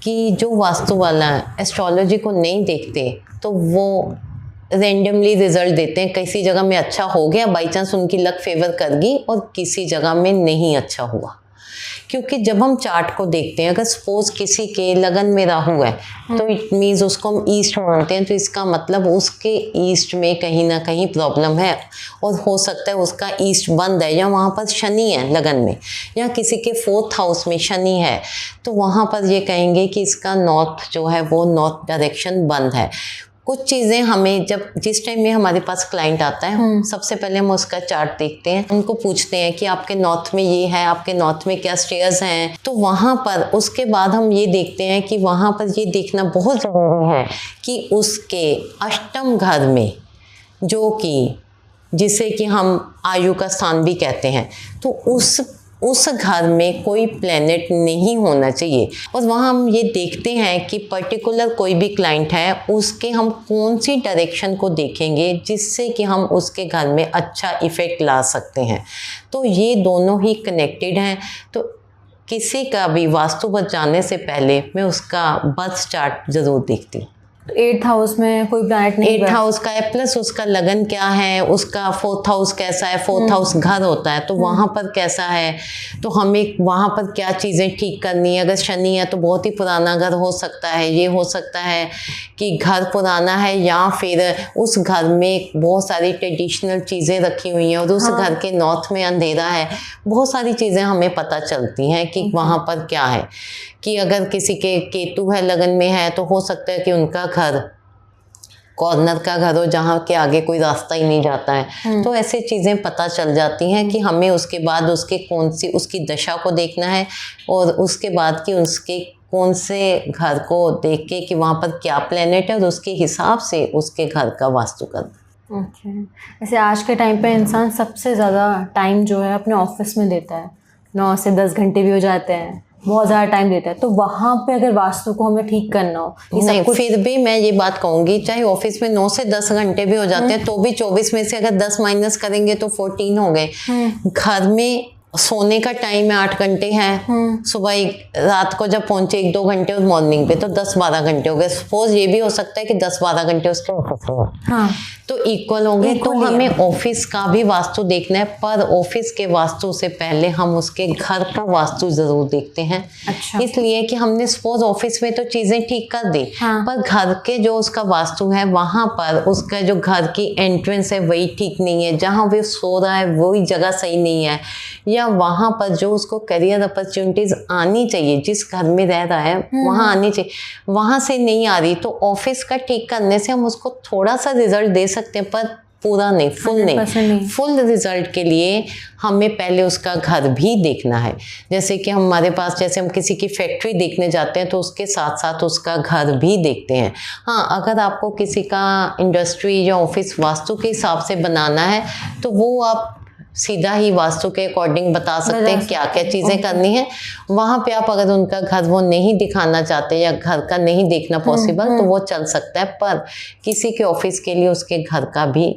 कि जो वास्तु वाला एस्ट्रोलॉजी को नहीं देखते तो वो रेंडमली रिजल्ट देते हैं, किसी जगह में अच्छा हो गया, बाई चांस उनकी लक फेवर कर गई, और किसी जगह में नहीं अच्छा हुआ। क्योंकि जब हम चार्ट को देखते हैं, अगर सपोज किसी के लगन में राहु है, तो इट मीन्स उसको हम ईस्ट मानते हैं, तो इसका मतलब उसके ईस्ट में कहीं ना कहीं प्रॉब्लम है, और हो सकता है उसका ईस्ट बंद है, या वहाँ पर शनि है लगन में, या किसी के 4th हाउस में शनि है, तो वहाँ पर ये कहेंगे कि इसका नॉर्थ जो है वो नॉर्थ डायरेक्शन बंद है। कुछ चीज़ें हमें जिस टाइम में हमारे पास क्लाइंट आता है, सबसे पहले हम उसका चार्ट देखते हैं, उनको पूछते हैं कि आपके नॉर्थ में ये है, आपके नॉर्थ में क्या स्टेयर्स हैं। तो वहाँ पर उसके बाद हम ये देखते हैं कि वहाँ पर ये देखना बहुत ज़रूरी है कि उसके अष्टम घर में, जो कि जिसे कि हम आयु का स्थान भी कहते हैं, तो उस घर में कोई प्लेनेट नहीं होना चाहिए। और वहाँ हम ये देखते हैं कि पर्टिकुलर कोई भी क्लाइंट है, उसके हम कौन सी डायरेक्शन को देखेंगे जिससे कि हम उसके घर में अच्छा इफ़ेक्ट ला सकते हैं। तो ये दोनों ही कनेक्टेड हैं। तो किसी का भी वास्तु पर जाने से पहले मैं उसका बर्थ चार्ट ज़रूर देखती हूँ। 8th हाउस में कोई प्लैनेट नहीं, 8th हाउस का है, प्लस उसका लगन क्या है, उसका 4th हाउस कैसा है, 4th हाउस घर होता है, तो वहाँ पर कैसा है, तो हमें वहाँ पर क्या चीज़ें ठीक करनी है। अगर शनि है तो बहुत ही पुराना घर हो सकता है, ये हो सकता है कि घर पुराना है, या फिर उस घर में बहुत सारी ट्रेडिशनल चीज़ें रखी हुई हैं, और उस घर के नॉर्थ में अंधेरा है। बहुत सारी चीज़ें हमें पता चलती हैं कि वहाँ पर क्या है। कि अगर किसी के केतु है लगन में है, तो हो सकता है कि उनका घर कॉर्नर का घर हो जहाँ के आगे कोई रास्ता ही नहीं जाता है, तो ऐसे चीज़ें पता चल जाती हैं कि हमें उसके बाद उसके कौन सी उसकी दशा को देखना है और उसके बाद कि उसके कौन से घर को देख के कि वहाँ पर क्या प्लेनेट है और उसके हिसाब से उसके घर का वास्तु करना। ओके, वैसे आज के टाइम पे इंसान सबसे ज़्यादा टाइम जो है अपने ऑफिस में देता है, 9 से 10 घंटे भी हो जाते हैं, बहुत ज़्यादा टाइम देता है। तो वहाँ पे अगर वास्तु को हमें ठीक करना हो, नहीं, फिर भी मैं ये बात कहूँगी, चाहे ऑफिस में 9 से 10 घंटे भी हो जाते हैं तो भी 24 में से अगर 10 माइनस करेंगे तो 14 हो गए। घर में सोने का टाइम है 8 घंटे हैं, सुबह रात को जब पहुंचे 1-2 घंटे और मॉर्निंग पे तो 10-12 घंटे हो गए। सपोज ये भी हो सकता है कि 10-12 घंटे उसके ऑफिस में हाँ, तो इक्वल होंगे। तो हमें ऑफिस का भी वास्तु देखना है, पर ऑफिस के वास्तु से पहले हम उसके घर का वास्तु जरूर देखते हैं। अच्छा। इसलिए कि हमने सपोज ऑफिस में तो चीजें ठीक कर दी, हाँ। पर घर के जो उसका वास्तु है वहां पर उसका जो घर की एंट्रेंस है वही ठीक नहीं है, जहाँ वो सो रहा है वही जगह सही नहीं है, या वहां पर जो उसको करियर अपॉर्चुनिटीज आनी चाहिए जिस घर में रह रहा है वहां आनी चाहिए, वहां से नहीं आ रही। तो ऑफिस का ठीक करने से हम उसको थोड़ा सा रिजल्ट दे सकते हैं, पर पूरा नहीं, फुल नहीं। फुल रिजल्ट के लिए हमें पहले उसका घर भी देखना है। जैसे कि हमारे पास, जैसे हम किसी की फैक्ट्री देखने जाते हैं तो उसके साथ साथ उसका घर भी देखते हैं। हाँ, अगर आपको किसी का इंडस्ट्री या ऑफिस वास्तु के हिसाब से बनाना है तो वो आप सीधा ही वास्तु के अकॉर्डिंग बता सकते हैं क्या क्या चीज़ें करनी है। वहाँ पे आप अगर उनका घर वो नहीं दिखाना चाहते या घर का नहीं देखना पॉसिबल तो वो चल सकता है, पर किसी के ऑफिस के लिए उसके घर का भी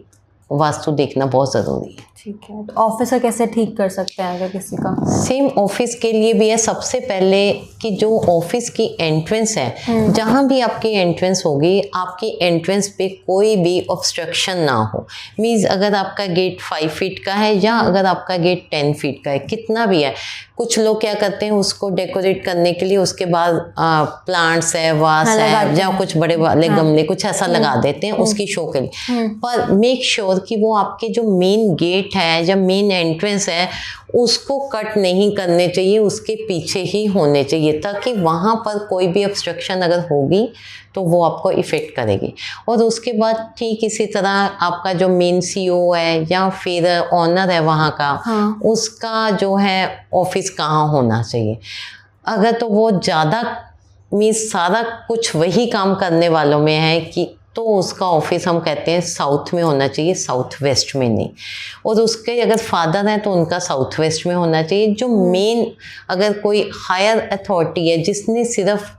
वास्तु देखना बहुत ज़रूरी है। ठीक है, तो ऑफिस का कैसे ठीक कर सकते हैं अगर किसी का? सेम ऑफिस के लिए भी है। सबसे पहले कि जो ऑफिस की एंट्रेंस है, जहाँ भी आपकी एंट्रेंस होगी, आपकी एंट्रेंस पे कोई भी ऑब्स्ट्रक्शन ना हो। मीन्स अगर आपका गेट 5 फीट का है या अगर आपका गेट 10 फीट का है, कितना भी है, कुछ लोग क्या करते हैं उसको डेकोरेट करने के लिए उसके बाद प्लांट्स है, वास है या कुछ बड़े वाले गमले कुछ ऐसा लगा देते हैं उसकी शो के लिए। पर मेक श्योर कि वो आपके जो मेन गेट है या मेन एंट्रेंस है उसको कट नहीं करने चाहिए, उसके पीछे ही होने चाहिए, ताकि वहाँ पर कोई भी ऑब्स्ट्रक्शन अगर होगी तो वो आपको इफ़ेक्ट करेगी। और उसके बाद ठीक इसी तरह आपका जो मेन सीईओ है या फिर ऑनर है वहाँ का, हाँ। उसका जो है ऑफिस कहाँ होना चाहिए। अगर तो वो ज़्यादा मीन्स सारा कुछ वही काम करने वालों में है कि तो उसका ऑफिस हम कहते हैं साउथ में होना चाहिए, साउथ वेस्ट में नहीं। और उसके अगर फादर हैं तो उनका साउथ वेस्ट में होना चाहिए। जो मेन अगर कोई हायर अथॉरिटी है जिसने सिर्फ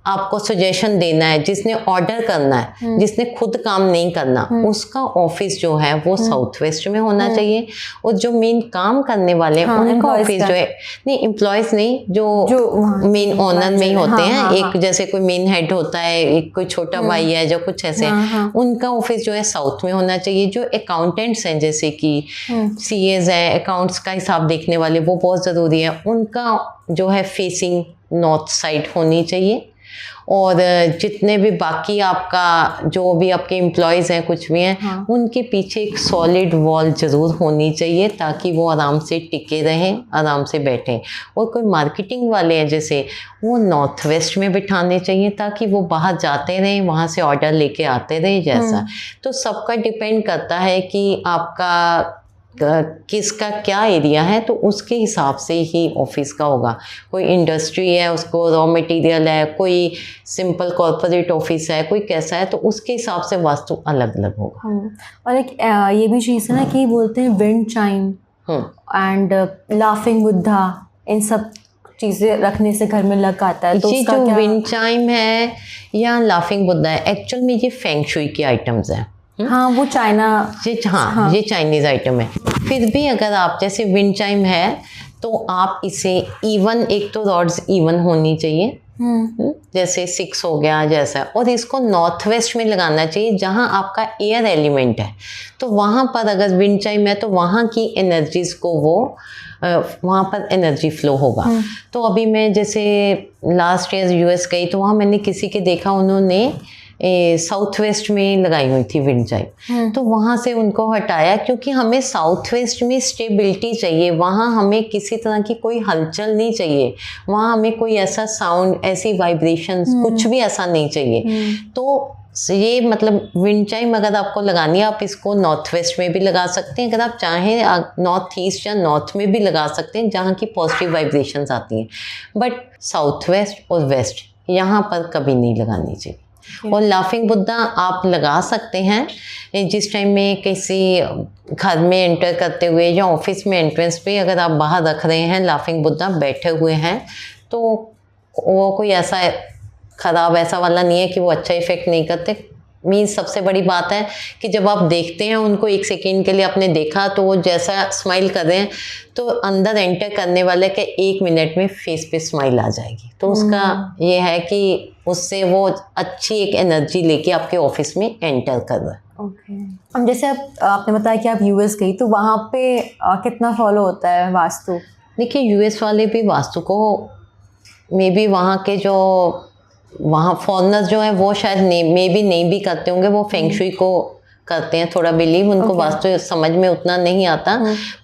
आपको सजेशन देना है, जिसने ऑर्डर करना है, जिसने खुद काम नहीं करना, उसका ऑफिस जो है वो साउथ वेस्ट में होना चाहिए। और जो मेन काम करने वाले हैं उनका ऑफिस जो है, नहीं एम्प्लॉयज़ नहीं, जो मेन ऑनर में ही होते हैं, एक जैसे कोई मेन हेड होता है, एक कोई छोटा भाई है जो कुछ ऐसे, उनका ऑफिस जो है साउथ में होना चाहिए। जो अकाउंटेंट्स हैं जैसे कि सीएज है, अकाउंट्स का हिसाब देखने वाले, वो बहुत ज़रूरी है, उनका जो है फेसिंग नॉर्थ साइड होनी चाहिए। और जितने भी बाकी आपका जो भी आपके एम्प्लॉयज़ हैं कुछ भी हैं, हाँ। उनके पीछे एक सॉलिड वॉल ज़रूर होनी चाहिए ताकि वो आराम से टिके रहें, आराम से बैठें। और कोई मार्केटिंग वाले हैं जैसे, वो नॉर्थ वेस्ट में बिठाने चाहिए ताकि वो बाहर जाते रहें, वहाँ से ऑर्डर लेके आते रहें जैसा। तो सबका डिपेंड करता है कि आपका किसका क्या एरिया है, तो उसके हिसाब से ही ऑफिस का होगा। कोई इंडस्ट्री है उसको रॉ मटेरियल है, कोई सिंपल कॉर्पोरेट ऑफिस है, कोई कैसा है, तो उसके हिसाब से वास्तु अलग अलग होगा। और एक ये भी चीज़ है ना कि बोलते हैं wind chime and laughing Buddha, इन सब चीज़ें रखने से घर में लक आता है। तो ये जो विंड चाइम है या लाफिंग बुद्धा है, एक्चुअल में ये फेंग शुई के आइटम्स हैं। हाँ, वो चाइना, हाँ, ये चाइनीज़ आइटम है। फिर भी अगर आप जैसे विंड चाइम है तो आप इसे इवन, एक तो रॉड्स इवन होनी चाहिए, जैसे 6 हो गया जैसा, और इसको नॉर्थ वेस्ट में लगाना चाहिए जहाँ आपका एयर एलिमेंट है। तो वहाँ पर अगर विंड चाइम है तो वहाँ की एनर्जीज को वो वहाँ पर एनर्जी फ्लो होगा। तो अभी मैं जैसे लास्ट ईयर यूएस गई तो वहाँ मैंने किसी के देखा, उन्होंने साउथ वेस्ट में लगाई हुई थी विंड चाइम। तो वहाँ से उनको हटाया क्योंकि हमें साउथ वेस्ट में स्टेबिलिटी चाहिए, वहाँ हमें किसी तरह की कोई हलचल नहीं चाहिए, वहाँ हमें कोई ऐसा साउंड, ऐसी वाइब्रेशंस कुछ भी ऐसा नहीं चाहिए। तो ये मतलब विंड चाइम अगर आपको लगानी है, आप इसको नॉर्थ वेस्ट में भी लगा सकते हैं, अगर आप चाहें नॉर्थ ईस्ट या नॉर्थ में भी लगा सकते हैं जहाँ की पॉजिटिव वाइब्रेशंस आती हैं, बट साउथ वेस्ट और वेस्ट यहाँ पर कभी नहीं लगानी चाहिए। और लाफिंग बुद्धा आप लगा सकते हैं जिस टाइम में किसी घर में एंटर करते हुए या ऑफिस में एंट्रेंस पे अगर आप बाहर रख रहे हैं लाफिंग बुद्धा बैठे हुए हैं, तो वो कोई ऐसा ख़राब ऐसा वाला नहीं है कि वो अच्छा इफेक्ट नहीं करते। मीन्स सबसे बड़ी बात है कि जब आप देखते हैं उनको, एक सेकेंड के लिए आपने देखा तो वो जैसा स्माइल कर रहे हैं तो अंदर एंटर करने वाले के 1 मिनट में फेस पे स्माइल आ जाएगी। तो उसका ये है कि उससे वो अच्छी एक एनर्जी लेके आपके ऑफिस में एंटर कर रहा है। ओके। अब जैसे आपने बताया कि आप यूएस गई, तो वहाँ पे कितना फॉलो होता है वास्तु? देखिए यूएस वाले भी वास्तु को मे बी वहाँ के जो वहाँ फॉरेनर्स जो हैं वो शायद मे बी नहीं भी करते होंगे, वो फेंग शुई को करते हैं थोड़ा बिलीव, उनको वास्तु समझ में उतना नहीं आता।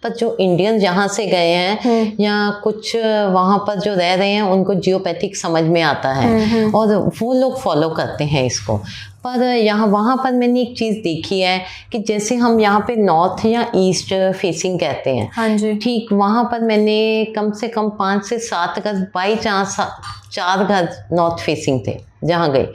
पर जो इंडियंस यहाँ से गए हैं या कुछ वहाँ पर जो रह रहे हैं उनको जियोपैथिक समझ में आता है और वो लोग फॉलो करते हैं इसको। पर यहाँ वहाँ पर मैंने एक चीज़ देखी है कि जैसे हम यहाँ पे नॉर्थ या ईस्ट फेसिंग कहते हैं, हाँ जी, ठीक वहाँ पर मैंने कम से कम 5 से 7 घर बाई चांस 4 घर नॉर्थ फेसिंग थे जहाँ गए,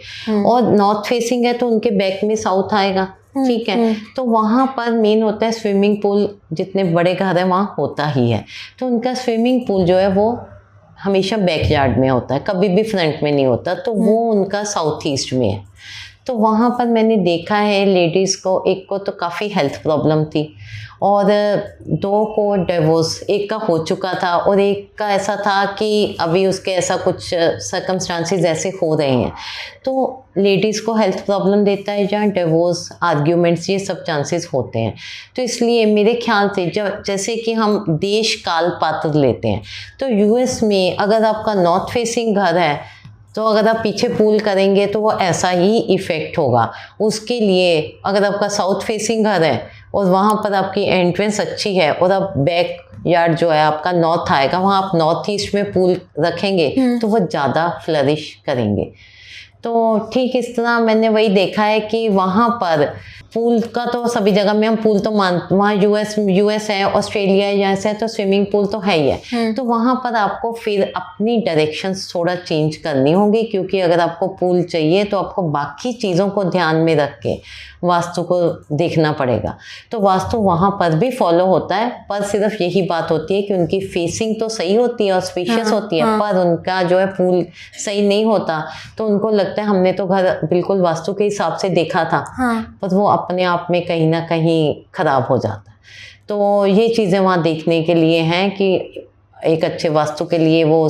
और नॉर्थ फेसिंग है तो उनके बैक में साउथ आएगा, ठीक है। तो वहाँ पर मेन होता है स्विमिंग पूल, जितने बड़े घर हैं वहाँ होता ही है, तो उनका स्विमिंग पूल जो है वो हमेशा बैकयार्ड में होता है, कभी भी फ्रंट में नहीं होता, तो वो उनका साउथ ईस्ट में है। तो वहाँ पर मैंने देखा है लेडीज़ को, एक को तो काफ़ी हेल्थ प्रॉब्लम थी और 2 को डिवोर्स, एक का हो चुका था और एक का ऐसा था कि अभी उसके ऐसा कुछ सर्कमस्टांसेस ऐसे हो रहे हैं। तो लेडीज़ को हेल्थ प्रॉब्लम देता है जहाँ डिवोर्स, आर्ग्यूमेंट्स, ये सब चांसेस होते हैं। तो इसलिए मेरे ख्याल से जब जैसे कि हम देश काल पात्र लेते हैं, तो यूएस में अगर आपका नॉर्थ फेसिंग घर है तो अगर आप पीछे पूल करेंगे तो वो ऐसा ही इफ़ेक्ट होगा। उसके लिए अगर आपका साउथ फेसिंग घर है और वहाँ पर आपकी एंट्रेंस अच्छी है और आप बैक यार्ड जो है आपका नॉर्थ आएगा, वहाँ आप नॉर्थ ईस्ट में पूल रखेंगे तो वो ज़्यादा फ्लरिश करेंगे। तो ठीक इस तरह मैंने वही देखा है कि वहाँ पर पूल का तो सभी जगह में हम पूल तो वहाँ यूएस है, ऑस्ट्रेलिया जैसे है तो स्विमिंग पूल तो है ही है। तो वहाँ पर आपको फिर अपनी डायरेक्शंस थोड़ा चेंज करनी होगी, क्योंकि अगर आपको पूल चाहिए तो आपको बाकी चीज़ों को ध्यान में रख के वास्तु को देखना पड़ेगा। तो वास्तु वहाँ पर भी फॉलो होता है, पर सिर्फ यही बात होती है कि उनकी फेसिंग तो सही होती है, ऑस्पिशियस होती है, पर उनका जो है पूल सही नहीं होता। तो उनको लगता है हमने तो घर बिल्कुल वास्तु के हिसाब से देखा था, पर वो अपने आप में कहीं ना कहीं ख़राब हो जाता है। तो ये चीज़ें वहाँ देखने के लिए हैं कि एक अच्छे वास्तु के लिए वो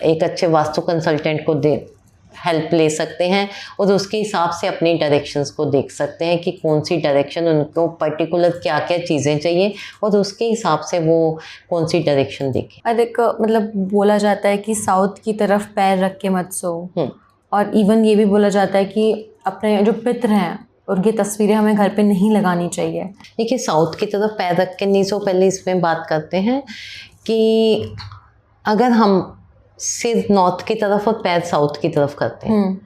एक अच्छे वास्तु कंसल्टेंट को हेल्प ले सकते हैं और उसके हिसाब से अपनी डायरेक्शंस को देख सकते हैं कि कौन सी डायरेक्शन उनको पर्टिकुलर क्या क्या चीज़ें चाहिए और उसके हिसाब से वो कौन सी डायरेक्शन देखें। अधिक मतलब बोला जाता है कि साउथ की तरफ पैर रख के मत सो, और इवन ये भी बोला जाता है कि अपने जो पितृ हैं उनकी तस्वीरें हमें घर पे नहीं लगानी चाहिए। देखिए साउथ की तरफ पैर रख के नहीं सो, पहले इसमें बात करते हैं कि अगर हम सिर नॉर्थ की तरफ और पैर साउथ की तरफ करते हैं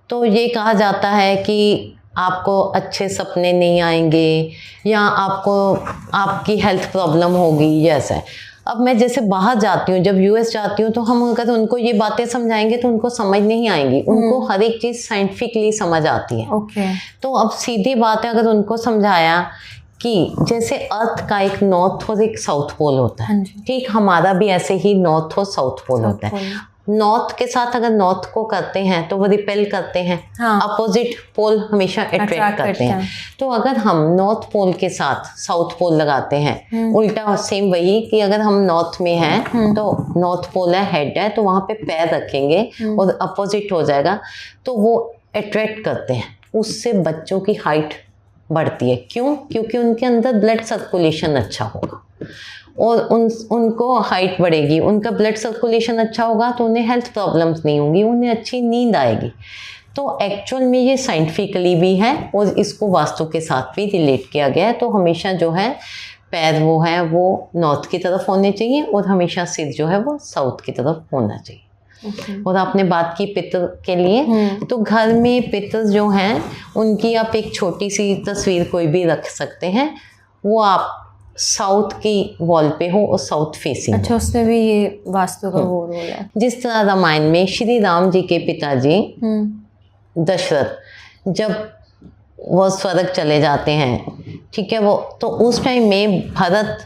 तो ये कहा जाता है कि आपको अच्छे सपने नहीं आएंगे या आपकी हेल्थ प्रॉब्लम होगी, जैसा है। अब मैं जैसे बाहर जाती हूँ, जब यूएस जाती हूँ, तो हम अगर उनको ये बातें समझाएंगे तो उनको समझ नहीं आएंगी, उनको हर एक चीज़ साइंटिफिकली समझ आती है। तो अब सीधी बात है, अगर उनको समझाया कि जैसे अर्थ का एक नॉर्थ और एक साउथ पोल होता है, ठीक, हमारा भी ऐसे ही नॉर्थ और साउथ पोल होता है। नॉर्थ के साथ अगर नॉर्थ को करते हैं तो वो रिपेल करते हैं, अपोजिट पोल हमेशा अट्रैक्ट करते हैं। तो अगर हम नॉर्थ पोल के साथ साउथ पोल लगाते हैं, उल्टा सेम वही कि अगर हम नॉर्थ में हैं तो नॉर्थ पोल है, हेड है, तो वहाँ पे पैर रखेंगे और अपोजिट हो जाएगा, तो वो अट्रैक्ट करते हैं। उससे बच्चों की हाइट बढ़ती है। क्यों? क्योंकि उनके अंदर ब्लड सर्कुलेशन अच्छा होगा और उनको हाइट बढ़ेगी, उनका ब्लड सर्कुलेशन अच्छा होगा तो उन्हें हेल्थ प्रॉब्लम्स नहीं होंगी, उन्हें अच्छी नींद आएगी। तो एक्चुअल में ये साइंटिफिकली भी है और इसको वास्तु के साथ भी रिलेट किया गया है। तो हमेशा जो है पैर वो नॉर्थ की तरफ होने चाहिए और हमेशा सिर जो है वो साउथ की तरफ होना चाहिए। और आपने बात की पितर के लिए, तो घर में पितर जो हैं उनकी आप एक छोटी सी तस्वीर कोई भी रख सकते हैं, वो आप साउथ की वॉल पे हो और साउथ फेसिंग। अच्छा, उसमें भी ये वास्तु का वो रोल है। जिस तरह रामायण में श्री राम जी के पिताजी दशरथ जब वो स्वर्ग चले जाते हैं, ठीक है, वो तो उस टाइम में भरत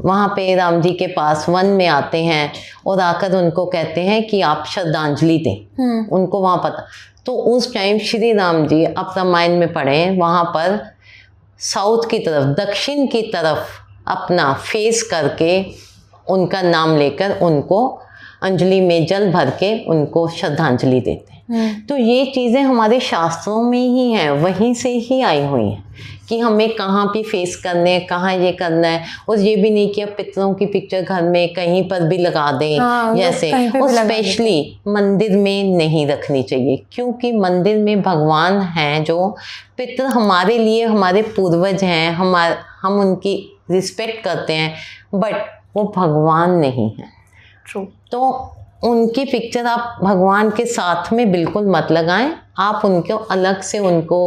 वहाँ पे राम जी के पास वन में आते हैं और आकर उनको कहते हैं कि आप श्रद्धांजलि दें। उनको वहाँ पता, तो उस टाइम श्री राम जी आप रामायण में पढ़े, वहाँ पर साउथ की तरफ, दक्षिण की तरफ अपना फेस करके उनका नाम लेकर उनको अंजलि में जल भर के उनको श्रद्धांजलि देते हैं। तो ये चीज़ें हमारे शास्त्रों में ही हैं, वहीं से ही आई हुई हैं कि हमें कहाँ भी फेस करने हैं, कहाँ ये करना है। और ये भी नहीं कि अब पितरों की पिक्चर घर में कहीं पर भी लगा दें, जैसे, और स्पेशली मंदिर में नहीं रखनी चाहिए, क्योंकि मंदिर में भगवान हैं जो पितर हमारे लिए हमारे पूर्वज हैं, हम उनकी रिस्पेक्ट करते हैं, बट वो भगवान नहीं है। ट्रू। तो उनकी पिक्चर आप भगवान के साथ में बिल्कुल मत लगाएं, आप उनको अलग से उनको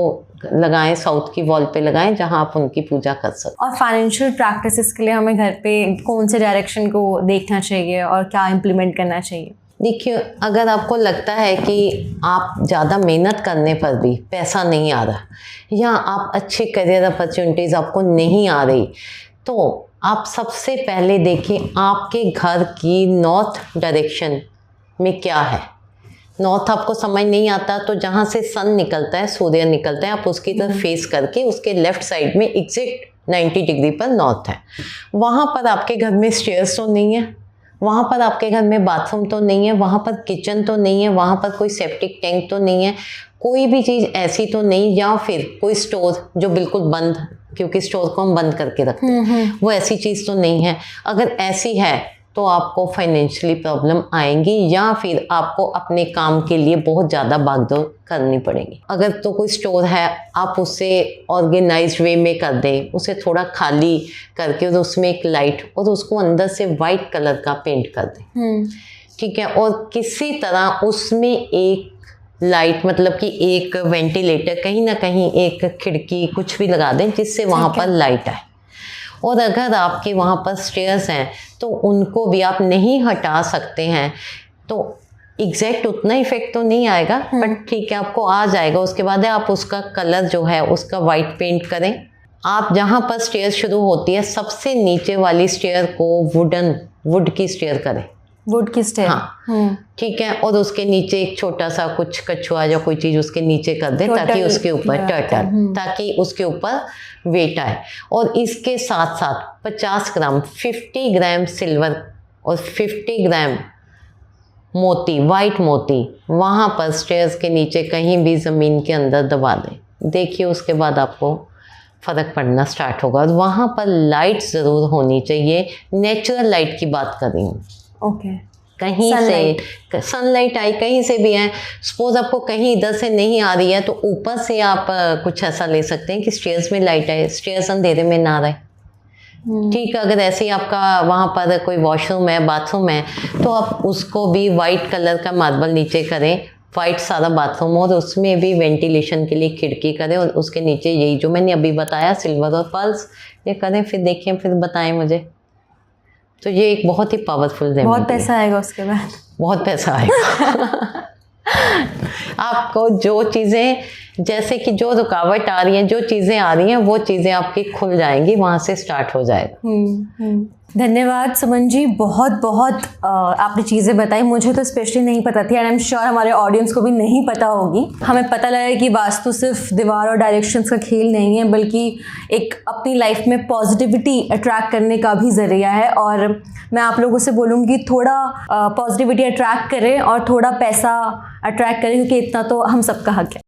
लगाएं, साउथ की वॉल पे लगाएं जहां आप उनकी पूजा कर सकते। और फाइनेंशियल प्रैक्टिसेस के लिए हमें घर पे कौन से डायरेक्शन को देखना चाहिए और क्या इम्प्लीमेंट करना चाहिए? देखिए, अगर आपको लगता है कि आप ज़्यादा मेहनत करने पर भी पैसा नहीं आ रहा या आप अच्छी करियर अपॉर्चुनिटीज़ आपको नहीं आ रही, तो आप सबसे पहले देखिए आपके घर की नॉर्थ डायरेक्शन में क्या है। नॉर्थ आपको समझ नहीं आता तो जहाँ से सन निकलता है, सूर्य निकलता है, आप उसकी तरफ फेस करके उसके लेफ्ट साइड में एग्जैक्ट 90 डिग्री पर नॉर्थ है। वहाँ पर आपके घर में स्टेयर्स तो नहीं है, वहाँ पर आपके घर में बाथरूम तो नहीं है, वहाँ पर किचन तो नहीं है, वहाँ पर कोई सेप्टिक टैंक तो नहीं है, कोई भी चीज़ ऐसी तो नहीं, या फिर कोई स्टोर जो बिल्कुल बंद, क्योंकि स्टोर को हम बंद करके रखते हैं, वो ऐसी चीज़ तो नहीं है। अगर ऐसी है तो आपको फाइनेंशियली प्रॉब्लम आएंगी या फिर आपको अपने काम के लिए बहुत ज़्यादा भागदौड़ करनी पड़ेगी। अगर तो कोई स्टोर है, आप उसे ऑर्गेनाइज्ड वे में कर दें, उसे थोड़ा खाली करके और उसमें एक लाइट और उसको अंदर से वाइट कलर का पेंट कर दें, ठीक है, और किसी तरह उसमें एक लाइट, मतलब कि एक वेंटिलेटर, कहीं ना कहीं एक खिड़की कुछ भी लगा दें जिससे वहाँ पर लाइट आए। और अगर आपके वहाँ पर स्टेयर्स हैं तो उनको भी आप नहीं हटा सकते हैं, तो एग्जैक्ट उतना इफेक्ट तो नहीं आएगा, बट ठीक है, आपको आ जाएगा। उसके बाद आप उसका कलर जो है उसका वाइट पेंट करें। आप जहाँ पर स्टेयर शुरू होती है, सबसे नीचे वाली स्टेयर को वुड की स्टेयर करें, वुड की स्टेयर, हाँ, ठीक है, और उसके नीचे एक छोटा सा कुछ कछुआ या कोई चीज़ उसके नीचे कर दें ताकि उसके ऊपर टर्टल, ताकि उसके ऊपर वेट आए। और इसके साथ साथ 50 ग्राम 50 ग्राम सिल्वर और 50 ग्राम मोती, वाइट मोती, वहाँ पर स्टेयर्स के नीचे कहीं भी ज़मीन के अंदर दबा दें। देखिए उसके बाद आपको फ़र्क पड़ना स्टार्ट होगा। और वहाँ पर लाइट ज़रूर होनी चाहिए, नेचुरल लाइट की बात कर रही हूँ। ओके, कहीं से सनलाइट आई, कहीं से भी है, सपोज आपको कहीं इधर से नहीं आ रही है तो ऊपर से आप कुछ ऐसा ले सकते हैं कि स्टेयर्स में लाइट आए, स्टेयर्स अंधेरे में ना रहे, ठीक है। अगर ऐसे ही आपका वहाँ पर कोई वॉशरूम है, बाथरूम है, तो आप उसको भी वाइट कलर का मार्बल नीचे करें, वाइट सारा बाथरूम, और उसमें भी वेंटिलेशन के लिए खिड़की करें, और उसके नीचे यही जो मैंने अभी बताया सिल्वर और पर्ल्स ये करें। फिर देखें, फिर बताएं मुझे। तो ये एक बहुत ही पावरफुल रेमेडी है। बहुत पैसा आएगा उसके बाद, बहुत पैसा आएगा। आपको जो चीज़ें, जैसे कि जो रुकावट आ रही है, जो चीज़ें आ रही हैं, वो चीज़ें आपकी खुल जाएंगी, वहाँ से स्टार्ट हो जाएगा। धन्यवाद सुमन जी, बहुत बहुत आपने चीज़ें बताई, मुझे तो स्पेशली नहीं पता थी, एंड आई एम श्योर हमारे ऑडियंस को भी नहीं पता होगी। हमें पता लगा कि वास्तु सिर्फ दीवार और डायरेक्शंस का खेल नहीं है, बल्कि एक अपनी लाइफ में पॉजिटिविटी अट्रैक्ट करने का भी ज़रिया है। और मैं आप लोगों से बोलूँगी थोड़ा पॉजिटिविटी अट्रैक्ट करें और थोड़ा पैसा अट्रैक्ट करें, क्योंकि इतना तो हम सबका हक है।